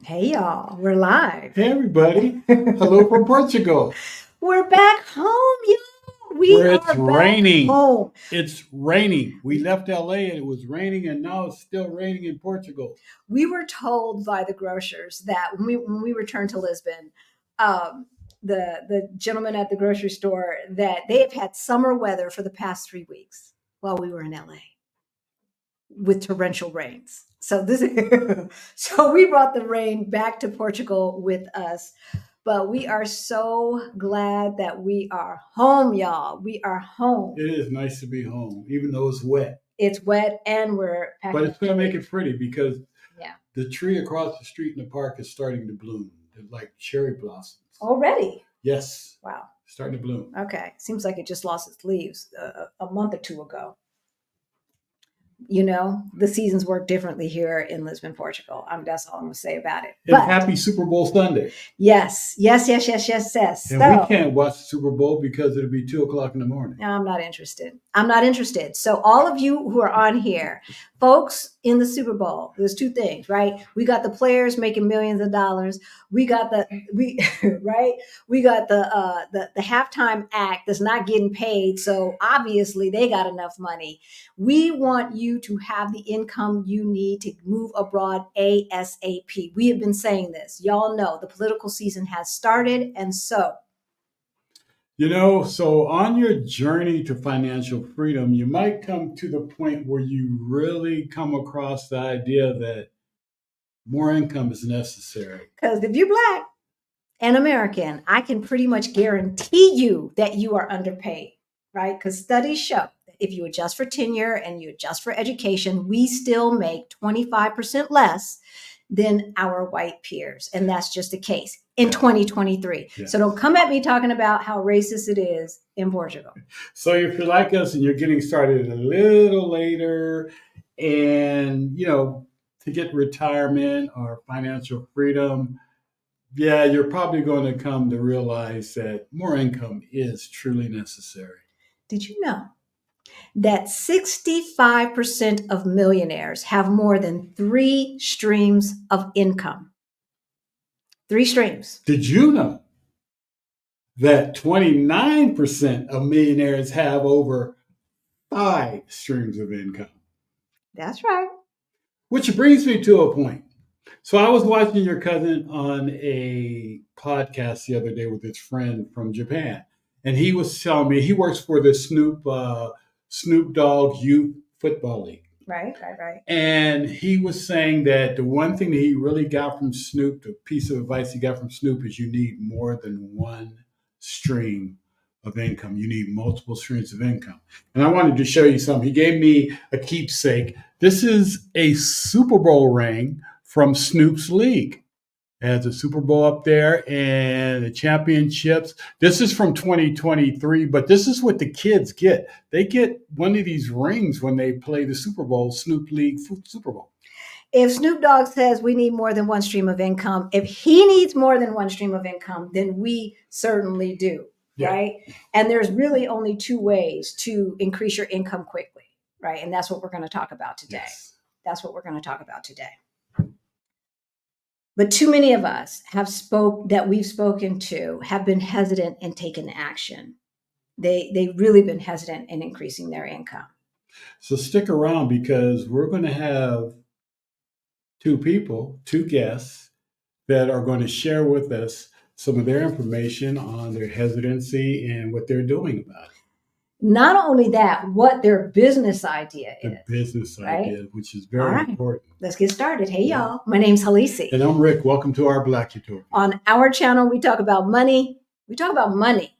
Hey y'all, we're live. Hey everybody. Hello from Portugal. We're back home, y'all. We Where it's are back raining. home. It's raining. We left LA and it was raining and now it's still raining in Portugal. We were told by the grocers that when we returned to Lisbon, um, the gentleman at the grocery store that they have had summer weather for the past 3 weeks while we were in LA with torrential rains. So this so we brought the rain back to Portugal with us. But we are so glad that we are home, y'all. We are home. It is nice to be home, even though it's wet. It's wet and we're packing. But it's going to make it pretty because Yeah. the tree across the street in the park is starting to bloom. They're like cherry blossoms. Already? Yes. Wow. Starting to bloom. Okay. Seems like it just lost its leaves a month or two ago. You know, the seasons work differently here in Lisbon, Portugal. That's all I'm going to say about it. And happy Super Bowl Sunday. Yes. And we can't watch the Super Bowl because it'll be 2:00 in the morning. I'm not interested. So all of you who are on here, folks, in the Super Bowl, there's two things, right? We got the players making millions of dollars. We got the halftime act that's not getting paid. So obviously they got enough money. We want you to have the income you need to move abroad ASAP. We have been saying this. Y'all know the political season has started, and so so on your journey to financial freedom, you might come to the point where you really come across the idea that more income is necessary. Because if you're Black and American, I can pretty much guarantee you that you are underpaid, right? Because studies show that if you adjust for tenure and you adjust for education, we still make 25% less than our white peers. And that's just the case in 2023. Yeah. So don't come at me talking about how racist it is in Portugal. So if you're like us and you're getting started a little later and, to get retirement or financial freedom, yeah, you're probably going to come to realize that more income is truly necessary. Did you know that 65% of millionaires have more than 3 streams of income? 3 streams. Did you know that 29% of millionaires have over 5 streams of income? That's right. Which brings me to a point. So I was watching your cousin on a podcast the other day with his friend from Japan, and he was telling me he works for the Snoop Dogg Youth Football League. Right. And he was saying that the one thing that he really got from Snoop, the piece of advice he got from Snoop, is you need more than one stream of income. You need multiple streams of income. And I wanted to show you something. He gave me a keepsake. This is a Super Bowl ring from Snoop's league. It has a Super Bowl up there and the championships. This is from 2023, but this is what the kids get. They get one of these rings when they play the Super Bowl, Snoop League Super Bowl. If Snoop Dogg says we need more than one stream of income, if he needs more than one stream of income, then we certainly do, right? And there's really only 2 ways to increase your income quickly, right? And that's what we're going to talk about today. Yes. That's what we're going to talk about today. But too many of us we've spoken to have been hesitant in taking action. They've really been hesitant in increasing their income. So stick around because we're going to have 2 guests that are going to share with us some of their information on their hesitancy and what they're doing about it. Not only that, what their business idea is. The business idea, which is very important. Let's get started. Hey, y'all. My name's Halisi. And I'm Rick. Welcome to our Black Utopia. On our channel, we talk about money. We talk about money.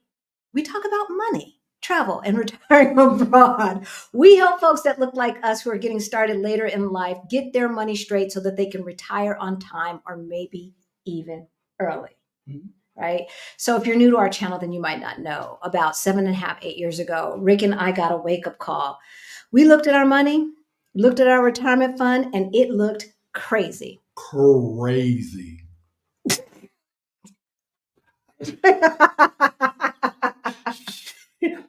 We talk about money, travel, and retiring abroad. We help folks that look like us who are getting started later in life get their money straight so that they can retire on time or maybe even early. Mm-hmm. Right? So if you're new to our channel, then you might not know. About 7.5, 8 years ago, Rick and I got a wake-up call. We looked at our money, looked at our retirement fund, and it looked crazy. Crazy.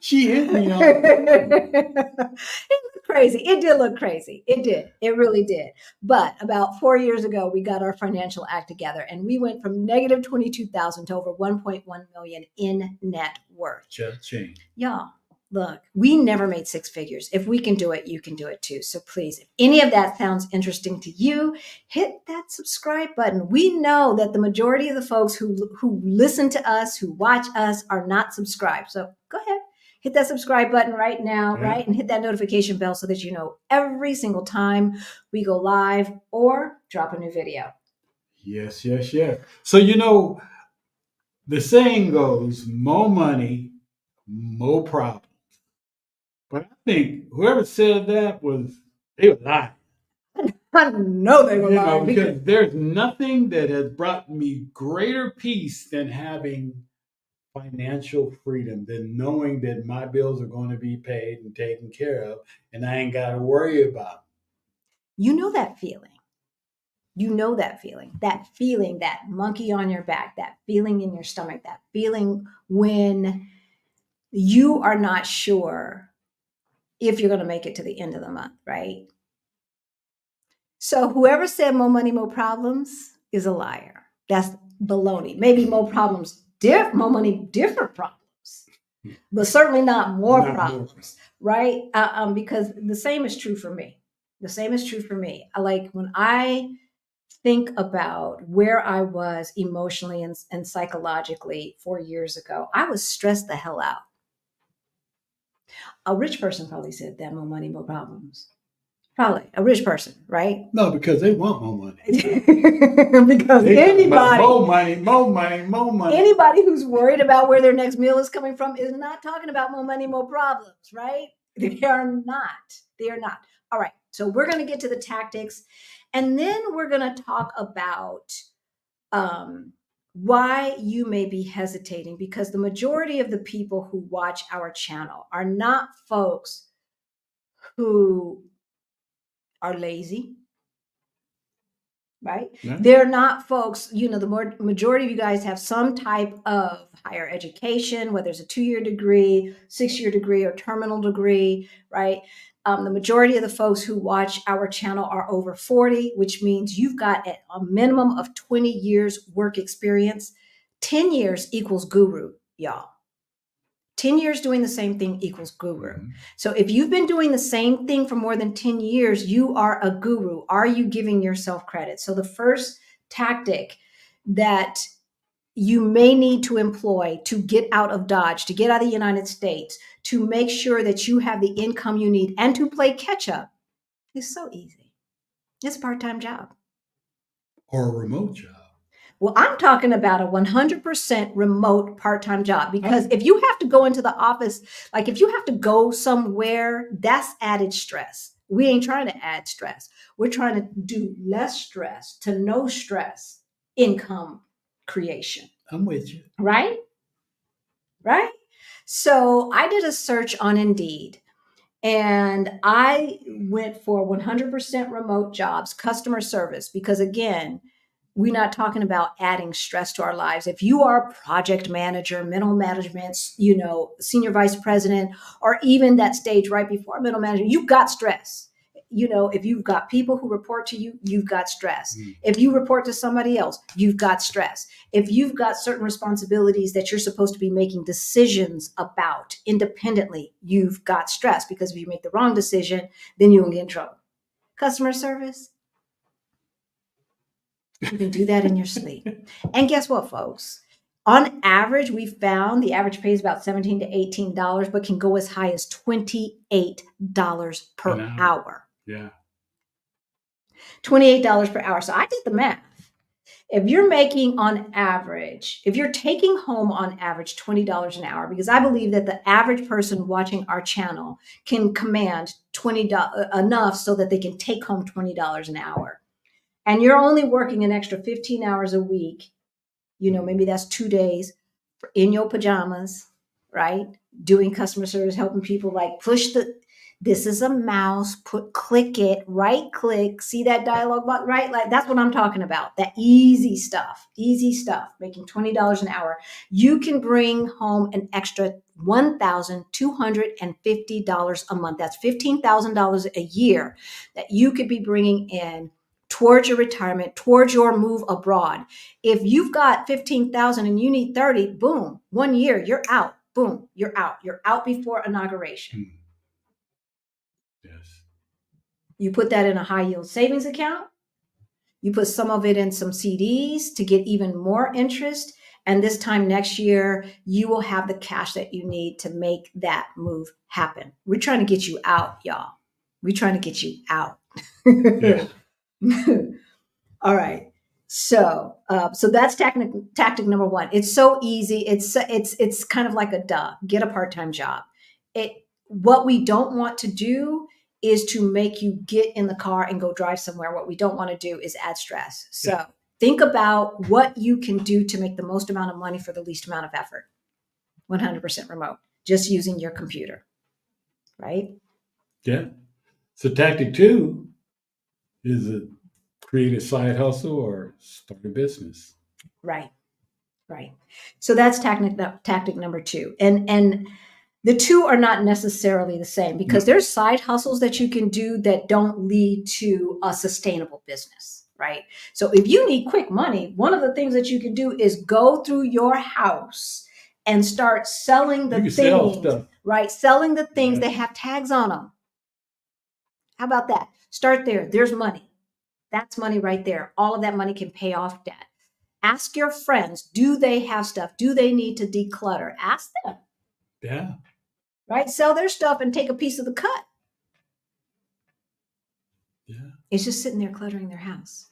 She hit me on. It looked crazy. It did look crazy. It did. It really did. But about 4 years ago, we got our financial act together and we went from negative 22,000 to over 1.1 million in net worth. Cha-ching. Y'all, look, we never made six figures. If we can do it, you can do it too. So please, if any of that sounds interesting to you, hit that subscribe button. We know that the majority of the folks who listen to us, who watch us, are not subscribed. So go ahead, hit that subscribe button right now, Yeah. right? And hit that notification bell so that you know every single time we go live or drop a new video. Yes, yes, yes. So, you know, the saying goes, more money, more problems. But I think whoever said that they were lying. I know they were You know, lying because there's nothing that has brought me greater peace than having financial freedom, than knowing that my bills are going to be paid and taken care of, and I ain't got to worry about you know that feeling. You know that feeling, that monkey on your back, that feeling in your stomach, that feeling when you are not sure if you're going to make it to the end of the month, right? So whoever said more money, more problems is a liar. That's baloney. Maybe more problems, more money, different problems, but certainly not more Not problems, right? Because the same is true for me. The same is true for me. Like when I think about where I was emotionally and psychologically 4 years ago, I was stressed the hell out. A rich person probably said that, more money, more problems. Probably a rich person, right? No, because they want more money. Because They more money, more money, more money. Anybody who's worried about where their next meal is coming from is not talking about more money, more problems, right? They are not. They are not. All right. So we're going to get to the tactics, and then we're going to talk about why you may be hesitating, because the majority of the people who watch our channel are not folks who are lazy, right? Yeah. They're not folks, the majority of you guys have some type of higher education, whether it's a 2-year degree, 6-year degree, or terminal degree, right? The majority of the folks who watch our channel are over 40, which means you've got a minimum of 20 years work experience. 10 years equals guru, y'all. 10 years doing the same thing equals guru. Mm-hmm. So if you've been doing the same thing for more than 10 years, you are a guru. Are you giving yourself credit? So the first tactic that you may need to employ to get out of Dodge, to get out of the United States, to make sure that you have the income you need and to play catch up is so easy. It's a part-time job. Or a remote job. Well, I'm talking about a 100% remote part-time job, because if you have to go into the office, like if you have to go somewhere, that's added stress. We ain't trying to add stress. We're trying to do less stress to no stress income creation. I'm with you. Right? Right? So I did a search on Indeed, and I went for 100% remote jobs, customer service, because again, we're not talking about adding stress to our lives. If you are a project manager, middle management, senior vice president, or even that stage right before middle management, you've got stress. If you've got people who report to you, you've got stress. If you report to somebody else, you've got stress. If you've got certain responsibilities that you're supposed to be making decisions about independently, you've got stress, because if you make the wrong decision, then you will get in trouble. Customer service, you can do that in your sleep. And guess what, folks? On average, we found the average pay is about $17 to $18, but can go as high as $28 per hour. Yeah. $28 per hour. So I did the math. If you're making on average, if you're taking home on average $20 an hour, because I believe that the average person watching our channel can command $20 enough so that they can take home $20 an hour, and you're only working an extra 15 hours a week, maybe that's 2 days in your pajamas, right? Doing customer service, helping people, like push This is a mouse. Click it, right click, see that dialogue button, right? Like that's what I'm talking about. That easy stuff, making $20 an hour. You can bring home an extra $1,250 a month. That's $15,000 a year that you could be bringing in towards your retirement, towards your move abroad. If you've got 15,000 and you need 30, boom, 1 year, you're out. Boom, you're out. You're out before inauguration. Yes. You put that in a high yield savings account. You put some of it in some CDs to get even more interest. And this time next year, you will have the cash that you need to make that move happen. We're trying to get you out, y'all. We're trying to get you out. Yeah. All right. So that's tactic number one. It's so easy. It's kind of like a get a part-time job. What we don't want to do is to make you get in the car and go drive somewhere. What we don't want to do is add stress. So think about what you can do to make the most amount of money for the least amount of effort. 100% remote, just using your computer, right? Yeah. So tactic 2 is create a side hustle or start a business. Right. So that's tactic number 2. And the two are not necessarily the same because there's side hustles that you can do that don't lead to a sustainable business, right? So if you need quick money, one of the things that you can do is go through your house and start selling the things, right? Selling the things that have tags on them. How about that? Start there. There's money. That's money right there. All of that money can pay off debt. Ask your friends, do they have stuff? Do they need to declutter? Ask them. Yeah. Right? Sell their stuff and take a piece of the cut. Yeah. It's just sitting there cluttering their house.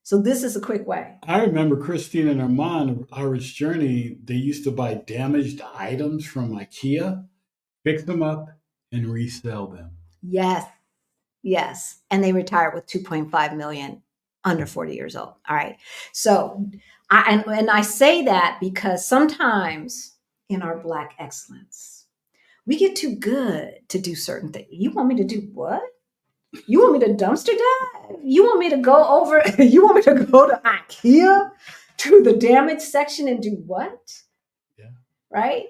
So this is a quick way. I remember Christine and Armand of Irish Journey, they used to buy damaged items from IKEA, fix them up, and resell them. Yes. And they retired with 2.5 million under 40 years old. All right. So I say that because sometimes in our Black excellence, we get too good to do certain things. You want me to do what? You want me to dumpster dive? You want me to go over? You want me to go to IKEA to the damage section and do what? Yeah. Right?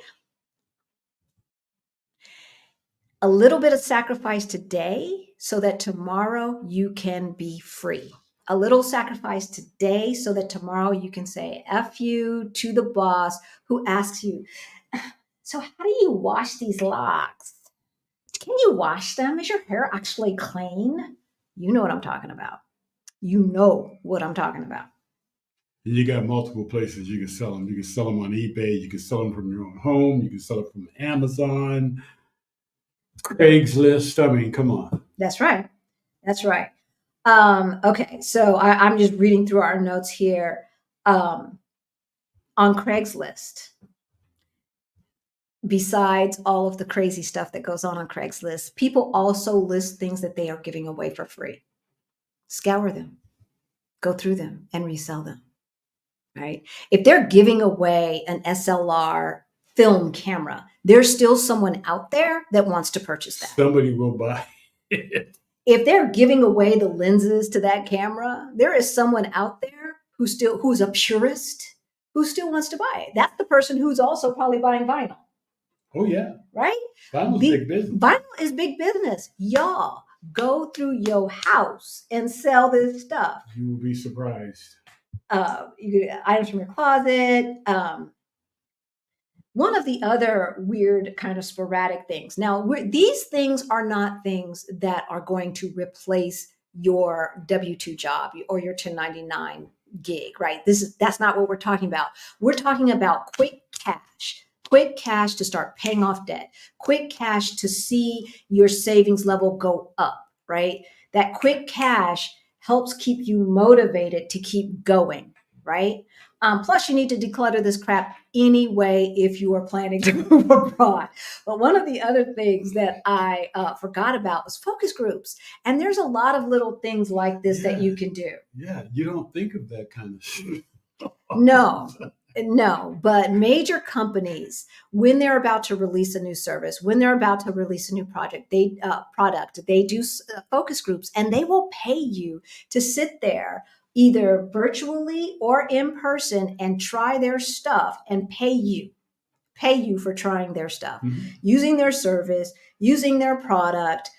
A little bit of sacrifice today so that tomorrow you can be free. A little sacrifice today so that tomorrow you can say F you to the boss who asks you, so how do you wash these locks? Can you wash them? Is your hair actually clean? You know what I'm talking about. You know what I'm talking about. And you got multiple places you can sell them. You can sell them on eBay. You can sell them from your own home. You can sell it from Amazon, Craigslist. I mean, come on. That's right. Okay, so I'm just reading through our notes here. On Craigslist, besides all of the crazy stuff that goes on Craigslist, people also list things that they are giving away for free. Scour them, go through them, and resell them. Right? If they're giving away an SLR film camera, there's still someone out there that wants to purchase that. Somebody will buy it. If they're giving away the lenses to that camera, there is someone out there who's a purist who still wants to buy it. That's the person who's also probably buying vinyl. Oh yeah. Right? Vinyl's big business. Vinyl is big business. Y'all go through your house and sell this stuff. You will be surprised. You get items from your closet. One of the other weird kind of sporadic things. Now, these things are not things that are going to replace your W-2 job or your 1099 gig, right? That's not what we're talking about. We're talking about quick cash to start paying off debt, quick cash to see your savings level go up, right? That quick cash helps keep you motivated to keep going, right? Plus, you need to declutter this crap anyway if you are planning to move abroad. But one of the other things that I forgot about was focus groups. And there's a lot of little things like this that you can do. Yeah, you don't think of that kind of stuff. No. No, but major companies, when they're about to release a new service, when they're about to release a new product, they do focus groups, and they will pay you to sit there either virtually or in person and try their stuff and pay you for trying their stuff, using their service, using their product,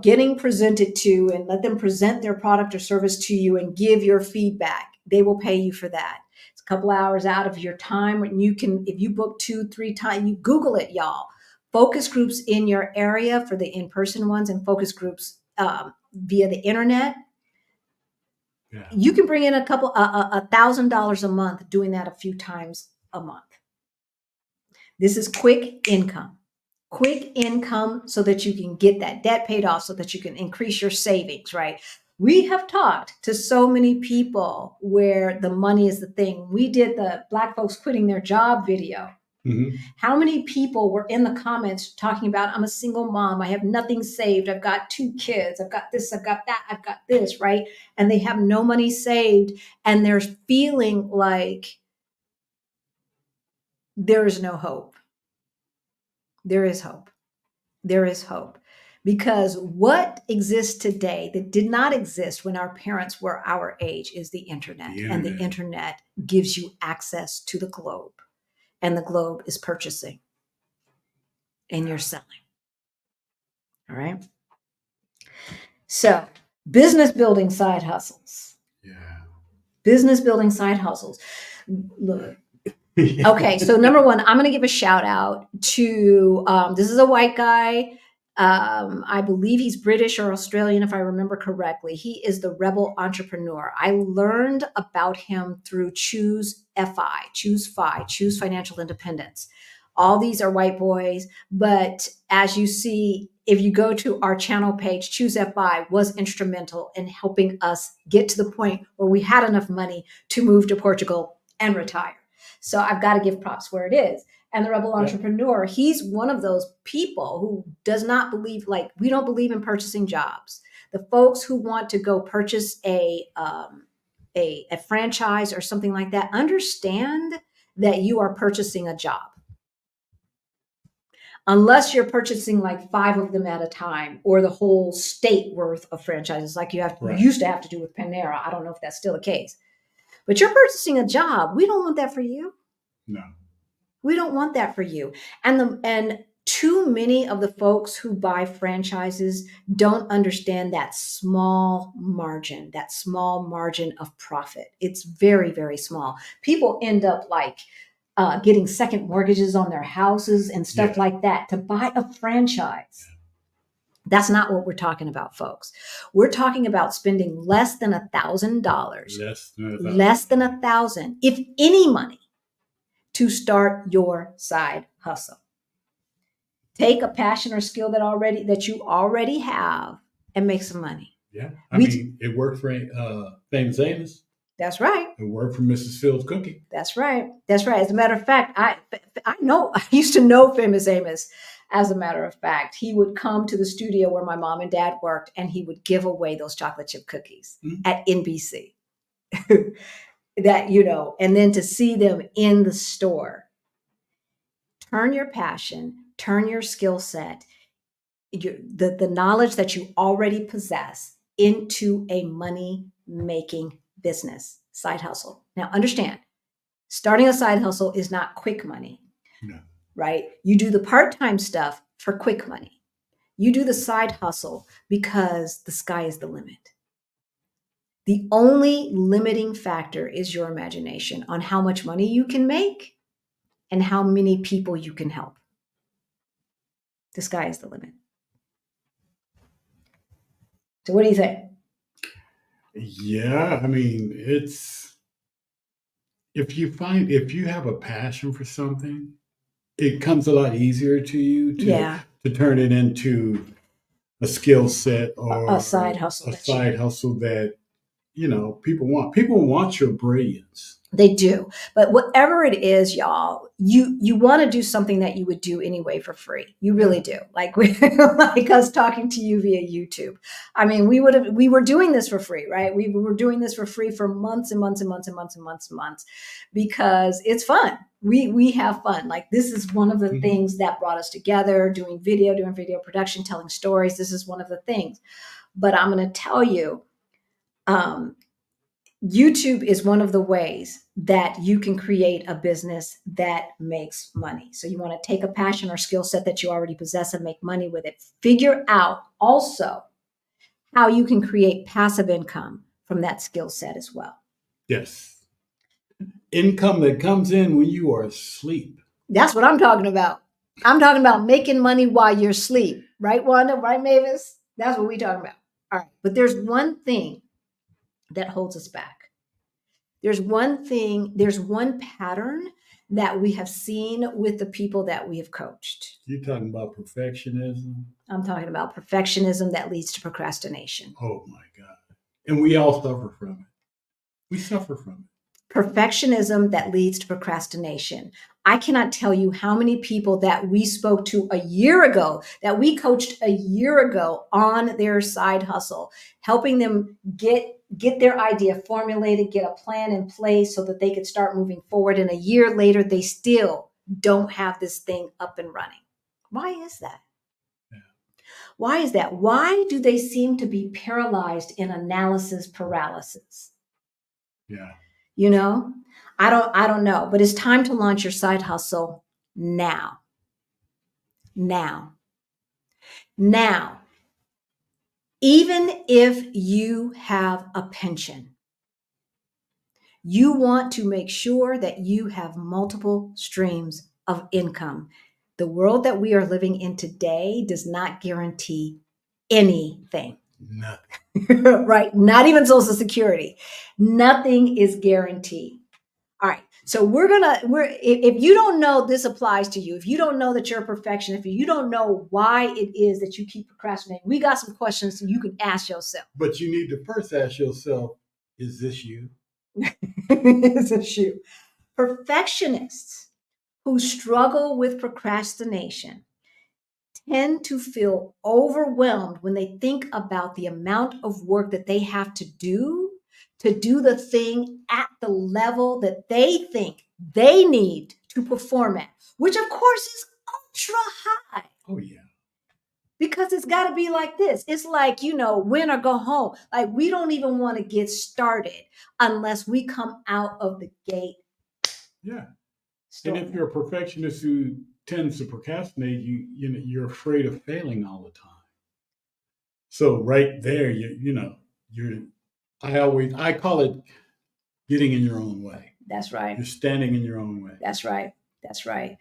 getting presented to, and let them present their product or service to you and give your feedback. They will pay you for that. It's a couple hours out of your time when you can, if you book 2-3 times, you Google it, y'all. Focus groups in your area for the in-person ones, and focus groups via the internet. Yeah. You can bring in $1,000 a month doing that a few times a month. This is quick income so that you can get that debt paid off, so that you can increase your savings, right? We have talked to so many people where the money is the thing. We did the Black folks quitting their job video. How many people were in the comments talking about, I'm a single mom, I have nothing saved, I've got 2 kids, I've got this, I've got that, I've got this, right? And they have no money saved, and they're feeling like there is no hope. There is hope. There is hope. Because what exists today that did not exist when our parents were our age is the internet. And the internet gives you access to the globe. And the globe is purchasing. And you're selling. All right? So, business building side hustles. Yeah. Business building side hustles. Look. Okay, so number one, I'm going to give a shout out to, this is a white guy. I believe he's British or Australian, if I remember correctly. He is the Rebel Entrepreneur. I learned about him through Choose Financial Independence. All these are white boys, but as you see, if you go to our channel page, Choose FI was instrumental in helping us get to the point where we had enough money to move to Portugal and retire. So I've got to give props where it is. And the Rebel Entrepreneur, he's one of those people who does not believe, like, we don't believe in purchasing jobs. The folks who want to go purchase a franchise or something like that, understand that you are purchasing a job. Unless you're purchasing like 5 of them at a time, or the whole state worth of franchises, like you used to have to do with Panera. I don't know if that's still the case. But you're purchasing a job. We don't want that for you. No. We don't want that for you. And too many of the folks who buy franchises don't understand that small margin of profit. It's very, very small. People end up like getting second mortgages on their houses and stuff like that to buy a franchise. That's not what we're talking about, folks. We're talking about spending less than $1,000, less than $1,000, if any money, to start your side hustle. Take a passion or skill that you already have and make some money. Yeah, I mean, it worked for Famous Amos. That's right. It worked for Mrs. Fields Cookie. That's right. That's right. As a matter of fact, I used to know Famous Amos. As a matter of fact, he would come to the studio where my mom and dad worked, and he would give away those chocolate chip cookies at NBC. And then to see them in the store. Turn your passion, turn your skill set, the knowledge that you already possess into a money-making business, side hustle. Now, understand, starting a side hustle is not quick money. No. Right? You do the part-time stuff for quick money. You do the side hustle because the sky is the limit. The only limiting factor is your imagination on how much money you can make and how many people you can help. The sky is the limit. So what do you think? Yeah, I mean, if you have a passion for something, it comes a lot easier to you to turn it into a skill set or a side hustle. people want your brilliance. They do. But whatever it is, y'all, you want to do something that you would do anyway for free. You really do. Like like us talking to you via YouTube. I mean, we were doing this for free, right? We were doing this for free for months and months and months and months and months and months because it's fun. We have fun. Like this is one of the things that brought us together, doing video production, telling stories. This is one of the things. But I'm going to tell you, YouTube is one of the ways that you can create a business that makes money. So you want to take a passion or skill set that you already possess and make money with it. Figure out also how you can create passive income from that skill set as well. Yes. Income that comes in when you are asleep. That's what I'm talking about. I'm talking about making money while you're asleep. Right, Wanda? Right, Mavis? That's what we're talking about. All right. But there's one thing that holds us back. There's one pattern that we have seen with the people that we have coached. You're talking about perfectionism? I'm talking about perfectionism that leads to procrastination. Oh my God. And we all suffer from it. We suffer from it. Perfectionism that leads to procrastination. I cannot tell you how many people that we spoke to a year ago, that we coached a year ago on their side hustle, helping them get their idea formulated, get a plan in place so that they could start moving forward. And a year later, they still don't have this thing up and running. Why is that? Yeah. Why is that? Why do they seem to be paralyzed in analysis paralysis? Yeah. I don't know, but it's time to launch your side hustle now. Now. Even if you have a pension, you want to make sure that you have multiple streams of income. The world that we are living in today does not guarantee anything. Nothing. Right? Not even Social Security. Nothing is guaranteed. All right. So if you don't know this applies to you, if you don't know that you're a perfectionist, if you don't know why it is that you keep procrastinating, we got some questions you can ask yourself. But you need to first ask yourself, is this you? Is this you? Perfectionists who struggle with procrastination tend to feel overwhelmed when they think about the amount of work that they have to do the thing at the level that they think they need to perform at, which of course is ultra high. Oh, yeah. Because it's got to be like this. It's like, win or go home. Like we don't even want to get started unless we come out of the gate. Yeah. And if you're a perfectionist who tends to procrastinate, you're afraid of failing all the time. So right there, I call it getting in your own way. That's right. You're standing in your own way. That's right. That's right.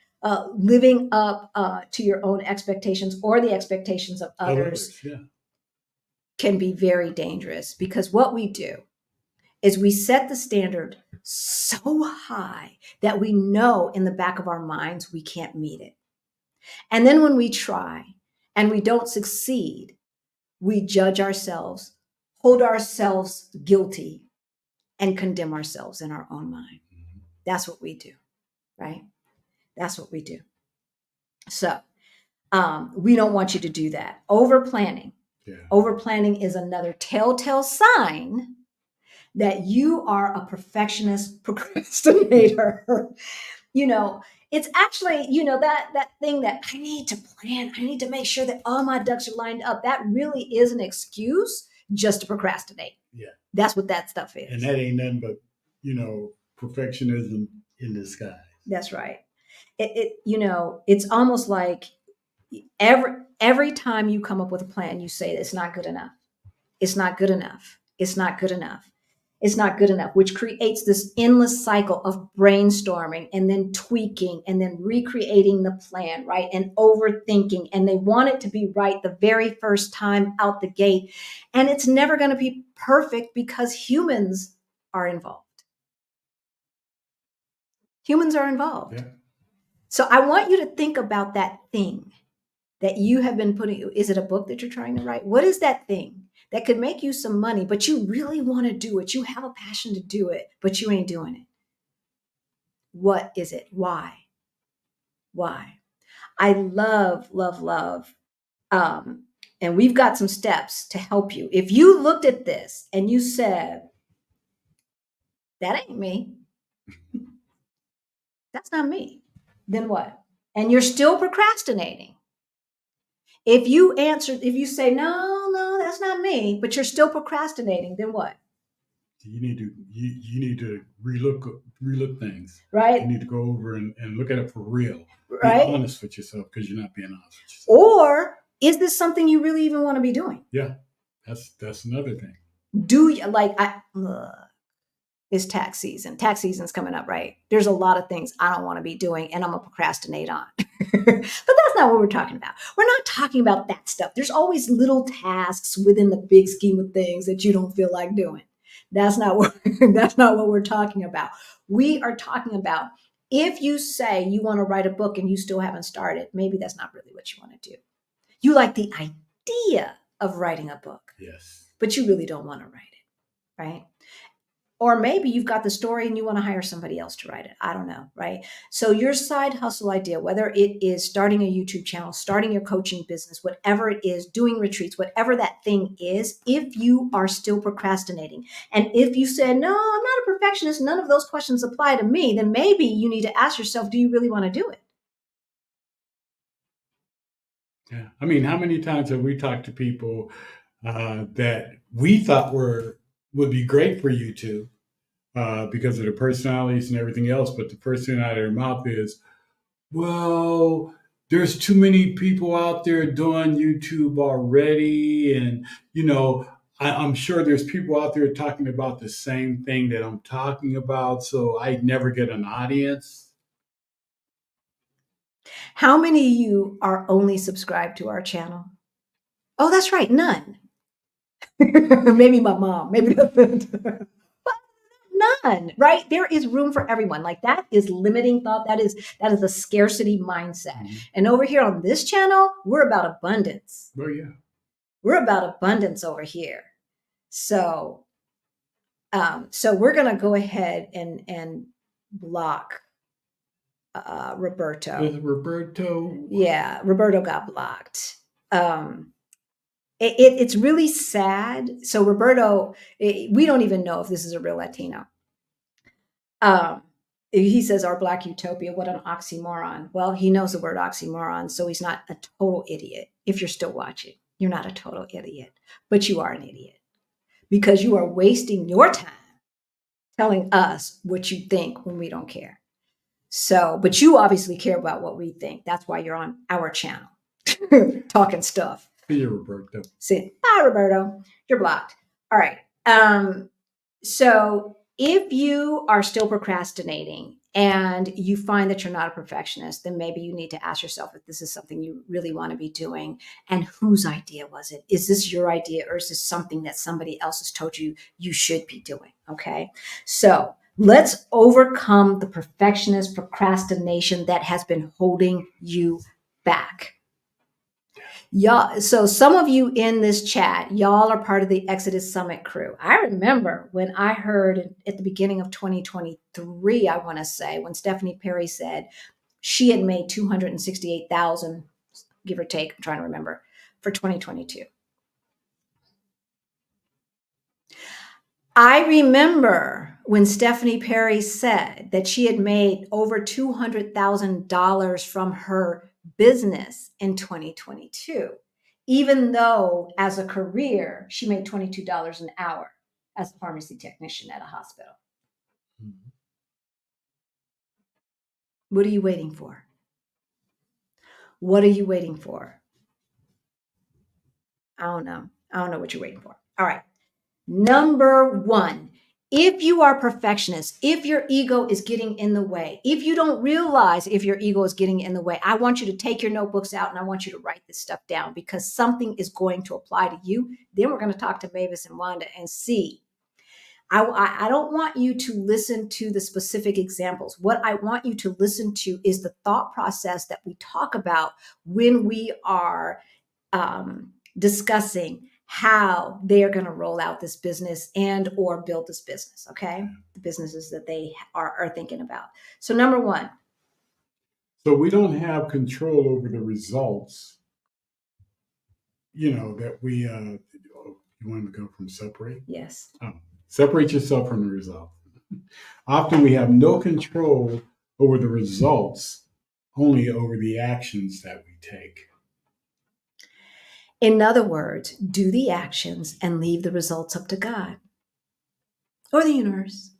Living up to your own expectations or the expectations of others can be very dangerous, because what we do is we set the standard so high that we know in the back of our minds we can't meet it. And then when we try and we don't succeed, we judge ourselves, hold ourselves guilty, and condemn ourselves in our own mind. That's what we do, right? That's what we do. So we don't want you to do that. Over planning. Yeah. Over planning is another telltale sign that you are a perfectionist procrastinator. It's actually, that thing that I need to plan. I need to make sure that all my ducks are lined up. That really is an excuse just to procrastinate. Yeah. That's what that stuff is. And that ain't nothing but, perfectionism in disguise. That's right. It's almost like every time you come up with a plan, you say it's not good enough. It's not good enough. It's not good enough. It's not good enough, which creates this endless cycle of brainstorming and then tweaking and then recreating the plan, right? And overthinking. And they want it to be right the very first time out the gate. And it's never going to be perfect because humans are involved. Humans are involved. Yeah. So I want you to think about that thing that you have been putting. Is it a book that you're trying to write? What is that thing that could make you some money, but you really want to do it. You have a passion to do it, but you ain't doing it. What is it? Why? Why? I love, love, love. Um, and we've got some steps to help you. If you looked at this and you said, that ain't me, that's not me, then what? And you're still procrastinating. If you say, no, that's not me, but you're still procrastinating, then what? You need to relook things. Right? You need to go over and look at it for real. Right? Be honest with yourself, because you're not being honest with yourself. Or is this something you really even want to be doing? Yeah, that's another thing. Do you it's tax season. Tax season's coming up, right? There's a lot of things I don't want to be doing and I'm gonna procrastinate on. But that's not what we're talking about. We're not talking about that stuff. There's always little tasks within the big scheme of things that you don't feel like doing. That's not what we're talking about. We are talking about, if you say you want to write a book and you still haven't started, maybe that's not really what you want to do. You like the idea of writing a book. Yes. But you really don't want to write it, right? Or maybe you've got the story and you want to hire somebody else to write it. I don't know, right? So your side hustle idea, whether it is starting a YouTube channel, starting your coaching business, whatever it is, doing retreats, whatever that thing is, if you are still procrastinating, and if you said, no, I'm not a perfectionist, none of those questions apply to me, then maybe you need to ask yourself, do you really want to do it? Yeah. I mean, how many times have we talked to people that we thought would be great for YouTube because of their personalities and everything else, but the first thing out of their mouth is, well, there's too many people out there doing YouTube already, and I'm sure there's people out there talking about the same thing that I'm talking about, so I never get an audience. How many of you are only subscribed to our channel? Oh, that's right, none. Maybe my mom, maybe but none, right? There is room for everyone. Like, that is limiting thought. That is a scarcity mindset. Mm-hmm. And over here on this channel, we're about abundance. Oh yeah. We're about abundance over here. So we're gonna go ahead and block Roberto. Roberto. Yeah, Roberto got blocked. It's really sad. So Roberto, we don't even know if this is a real Latino. He says, our Black Utopia, what an oxymoron. Well, he knows the word oxymoron, so he's not a total idiot. If you're still watching, you're not a total idiot, but you are an idiot because you are wasting your time telling us what you think when we don't care. So, but you obviously care about what we think. That's why you're on our channel talking stuff. See you, Roberto. See, bye, Roberto. You're blocked. All right. So if you are still procrastinating and you find that you're not a perfectionist, then maybe you need to ask yourself if this is something you really want to be doing, and whose idea was it? Is this your idea, or is this something that somebody else has told you you should be doing? Okay. So let's overcome the perfectionist procrastination that has been holding you back. Y'all, so some of you in this chat, y'all are part of the Exodus Summit crew. I remember when I heard at the beginning of 2023, I want to say, when Stephanie Perry said she had made $268,000, give or take, I'm trying to remember, for 2022. I remember when Stephanie Perry said that she had made over $200,000 from her business in 2022, even though as a career, she made $22 an hour as a pharmacy technician at a hospital. Mm-hmm. What are you waiting for? What are you waiting for? I don't know. I don't know what you're waiting for. All right. Number one, if you are perfectionist, if your ego is getting in the way, if you don't realize if your ego is getting in the way, I want you to take your notebooks out and I want you to write this stuff down, because something is going to apply to you. Then we're going to talk to Mavis and Wanda and see. I don't want you to listen to the specific examples. What I want you to listen to is the thought process that we talk about when we are discussing how they are going to roll out this business and or build this business. Okay. The businesses that they are thinking about. So number one. So we don't have control over the results, that we, you want to go from separate? Yes. Separate yourself from the result. Often we have no control over the results, only over the actions that we take. In other words, do the actions and leave the results up to God or the universe,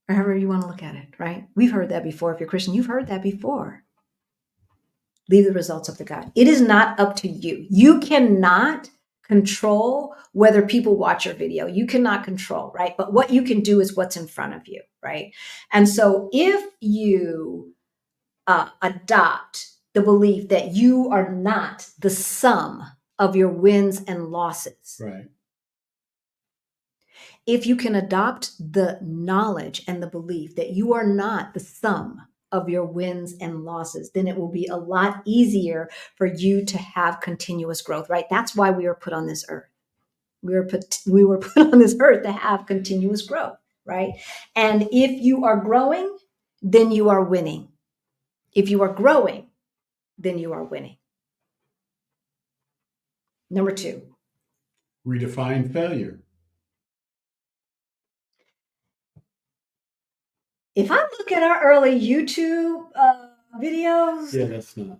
or however you want to look at it, right? We've heard that before. If you're Christian, you've heard that before. Leave the results up to God. It is not up to you. You cannot control whether people watch your video. You cannot control, right? But what you can do is what's in front of you, right? And so if you adopt the belief that you are not the sum of your wins and losses, right? If you can adopt the knowledge and the belief that you are not the sum of your wins and losses, then it will be a lot easier for you to have continuous growth, right? That's why we were put on this earth. We were put on this earth to have continuous growth, right? And if you are growing, then you are winning. If you are growing, then you are winning. Number two. Redefine failure. If I look at our early YouTube videos. Yeah, that's not.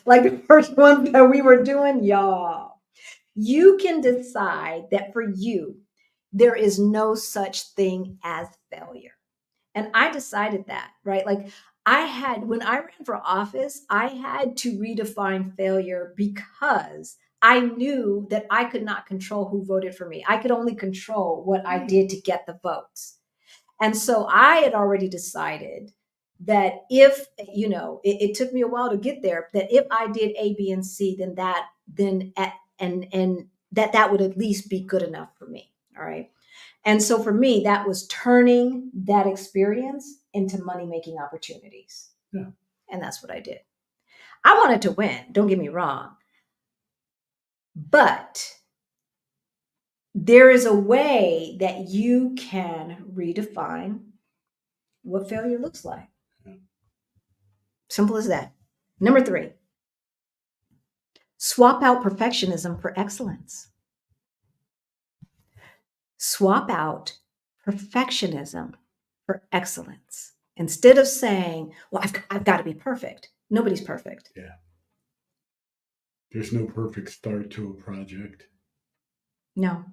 Like the first one that we were doing, y'all. You can decide that for you, there is no such thing as failure. And I decided that, right? Like when I ran for office, I had to redefine failure because I knew that I could not control who voted for me. I could only control what I did to get the votes. And so I had already decided that if, it took me a while to get there, that if I did A, B, and C, then that would at least be good enough for me. All right. And so for me, that was turning that experience into money-making opportunities. Yeah. And that's what I did. I wanted to win, don't get me wrong. But there is a way that you can redefine what failure looks like. Yeah. Simple as that. Number three, swap out perfectionism for excellence. Swap out perfectionism for excellence. Instead of saying, well, I've got to be perfect. Nobody's perfect. Yeah. There's no perfect start to a project. No.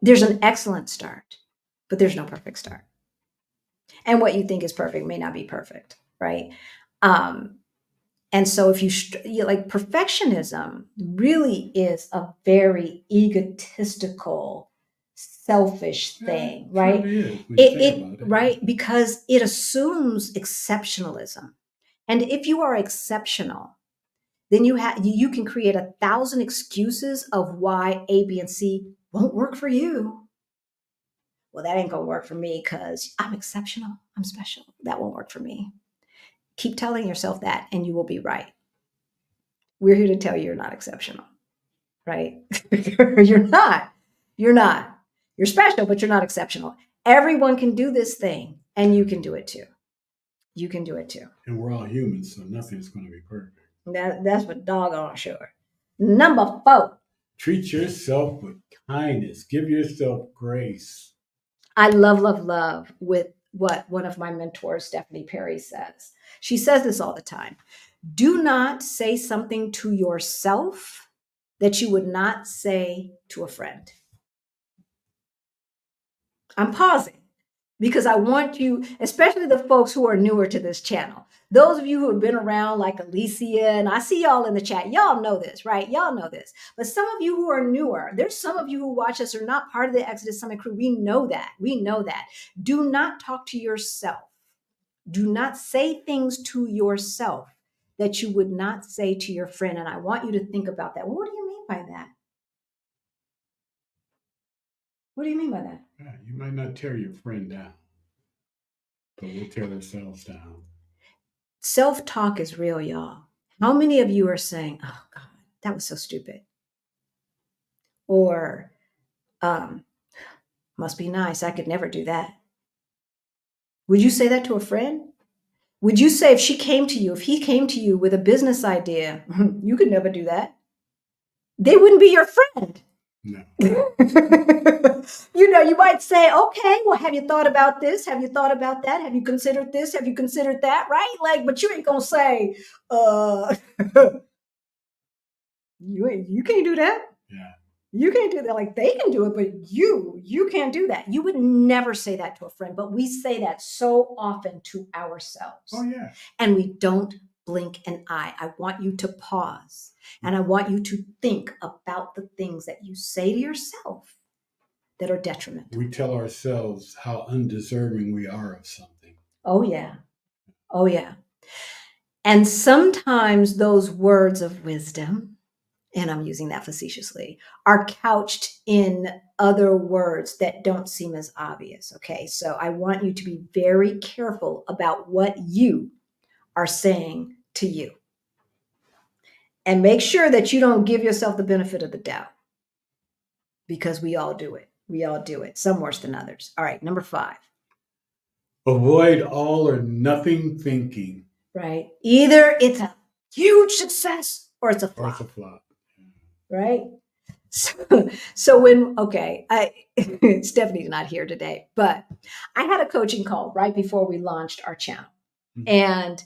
There's an excellent start, but there's no perfect start. And what you think is perfect may not be perfect, right? And so if you like, perfectionism really is a very egotistical, selfish thing, right? Right? Because it assumes exceptionalism. And if you are exceptional, then you can create 1,000 excuses of why A, B, and C won't work for you. Well, that ain't gonna work for me because I'm exceptional. I'm special. That won't work for me. Keep telling yourself that and you will be right. We're here to tell you you're not exceptional, right? You're not. You're special, but you're not exceptional. Everyone can do this thing and you can do it too. You can do it too. And we're all humans, so nothing's going to be perfect. That's for doggone sure. Number 4. Treat yourself with kindness. Give yourself grace. I love with what one of my mentors, Stephanie Perry, says. She says this all the time. Do not say something to yourself that you would not say to a friend. I'm pausing because I want you, especially the folks who are newer to this channel, those of you who have been around like Alicia, and I see y'all in the chat, y'all know this, right? Y'all know this. But some of you who are newer, there's some of you who watch us are not part of the Exodus Summit crew. We know that. Do not talk to yourself. Do not say things to yourself that you would not say to your friend. And I want you to think about that. Well, what do you mean by that? What do you mean by that? Yeah, you might not tear your friend down, but we'll tear ourselves down. Self-talk is real, y'all. How many of you are saying, oh God, that was so stupid. Or, must be nice. I could never do that. Would you say that to a friend? Would you say if he came to you with a business idea, you could never do that? They wouldn't be your friend. No. You might say, okay, well, have you thought about this? Have you thought about that? Have you considered this? Have you considered that? Right? Like, but you ain't gonna say, you can't do that. Yeah. You can't do that. Like, they can do it, but you can't do that. You would never say that to a friend, but we say that so often to ourselves. Oh, yeah. And we don't blink an eye. I want you to pause and I want you to think about the things that you say to yourself that are detrimental. We tell ourselves how undeserving we are of something. Oh, yeah. Oh, yeah. And sometimes those words of wisdom, and I'm using that facetiously, are couched in other words that don't seem as obvious. Okay. So I want you to be very careful about what you are saying to you. And make sure that you don't give yourself the benefit of the doubt, because we all do it. We all do it. Some worse than others. All right. Number 5. Avoid all or nothing thinking. Right. Either it's a huge success or it's a flop. Or it's a flop. Right. So Stephanie's not here today, but I had a coaching call right before we launched our channel. Mm-hmm. And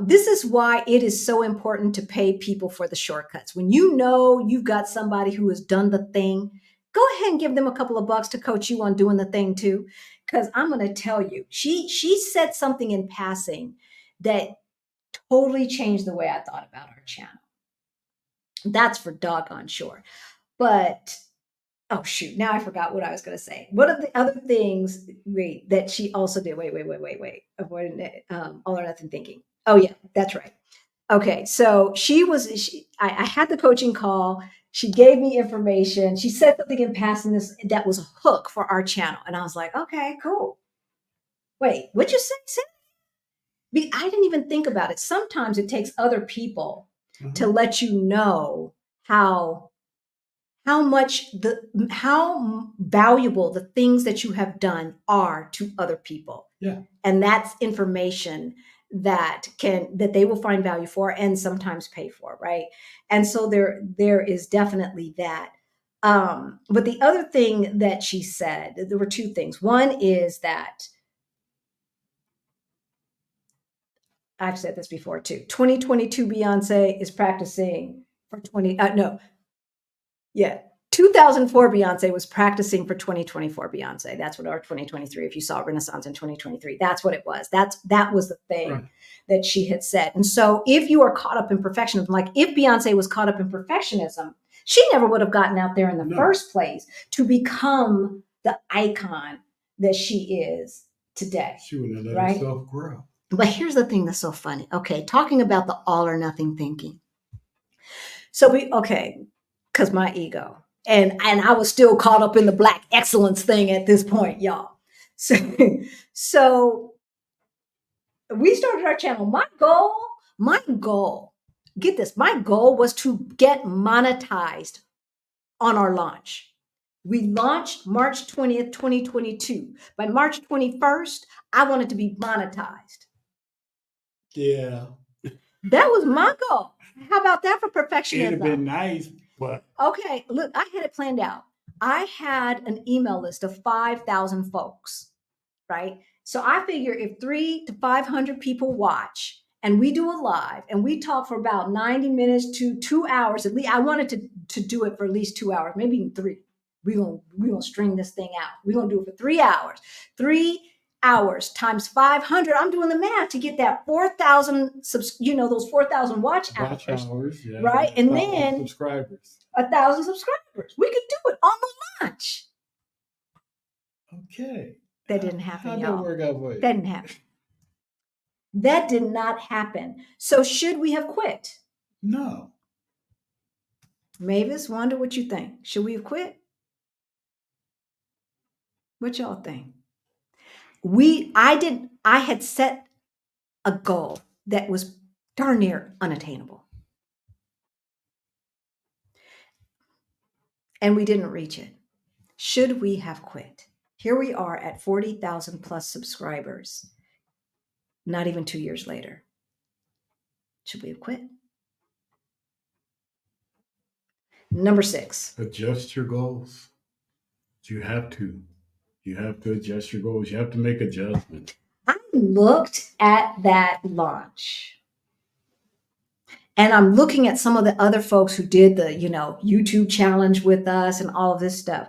this is why it is so important to pay people for the shortcuts. When you know you've got somebody who has done the thing, go ahead and give them a couple of bucks to coach you on doing the thing too. Because I'm going to tell you, she said something in passing that totally changed the way I thought about our channel. That's for doggone sure. But, oh shoot, now I forgot what I was going to say. One of the other things, that she also did, avoiding all or nothing thinking. Oh yeah, that's right. Okay, so I had the coaching call. She gave me information. She said something in passing that was a hook for our channel. And I was like, okay, cool. Wait, what'd you say? I didn't even think about it. Sometimes it takes other people to let you know how valuable the things that you have done are to other people. Yeah. And that's information that they will find value for and sometimes pay for, right? And so there is definitely that. But the other thing that she said, there were 2 things. One is that I've said this before too. 2022 Beyonce is practicing for 2004 Beyonce was practicing for 2024 Beyonce. That's what our 2023, if you saw Renaissance in 2023, that's what it was. That was the thing that she had said. And so if you are caught up in perfectionism, like if Beyonce was caught up in perfectionism, she never would have gotten out there in the first place to become the icon that she is today. She would have let herself grow. But here's the thing that's so funny. Okay, talking about the all or nothing thinking. So because my ego. And I was still caught up in the Black excellence thing at this point, y'all. So we started our channel. My goal, get this, my goal was to get monetized on our launch. We launched March 20th, 2022. By March 21st, I wanted to be monetized. Yeah. That was my goal. How about that for perfectionism? It'd have been nice, but okay, look, I had it planned out. I had an email list of 5,000 folks, right? So I figure if 300 to 500 people watch and we do a live and we talk for about 90 minutes to 2 hours, at least I wanted to do it for at least 2 hours, maybe even 3. We're gonna string this thing out. We're gonna do it for 3 hours. 3 hours times 500. I'm doing the math to get that 4,000, those 4,000 watch hours, yeah, right? And then subscribers. 1,000 subscribers. We could do it on the launch. Okay. That didn't happen, How'd y'all. that work out for you? That didn't happen. That did not happen. So should we have quit? No. Mavis, Wanda, what you think? Should we have quit? What y'all think? I had set a goal that was darn near unattainable. and we didn't reach it. Should we have quit? Here we are at 40,000 plus subscribers, not even 2 years later. Should we have quit? Number 6. Adjust your goals. You have to. You have to adjust your goals. You have to make adjustments. I looked at that launch and I'm looking at some of the other folks who did the, YouTube challenge with us and all of this stuff.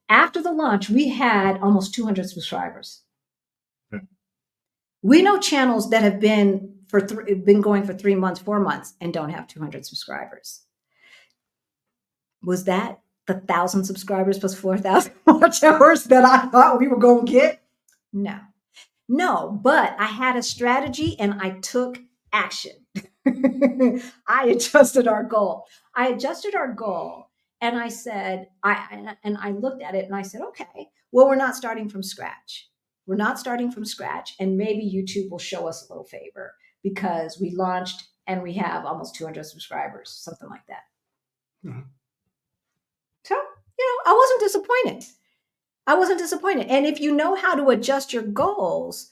After the launch, we had almost 200 subscribers. Okay. We know channels that have been going for 3 months, 4 months, and don't have 200 subscribers. Was that the 1,000 subscribers plus 4,000 watch hours that I thought we were going to get? No, but I had a strategy and I took action. I adjusted our goal. And I said, I looked at it and I said, okay, well, we're not starting from scratch. And maybe YouTube will show us a little favor because we launched and we have almost 200 subscribers, something like that. Mm-hmm. So, I wasn't disappointed. And if you know how to adjust your goals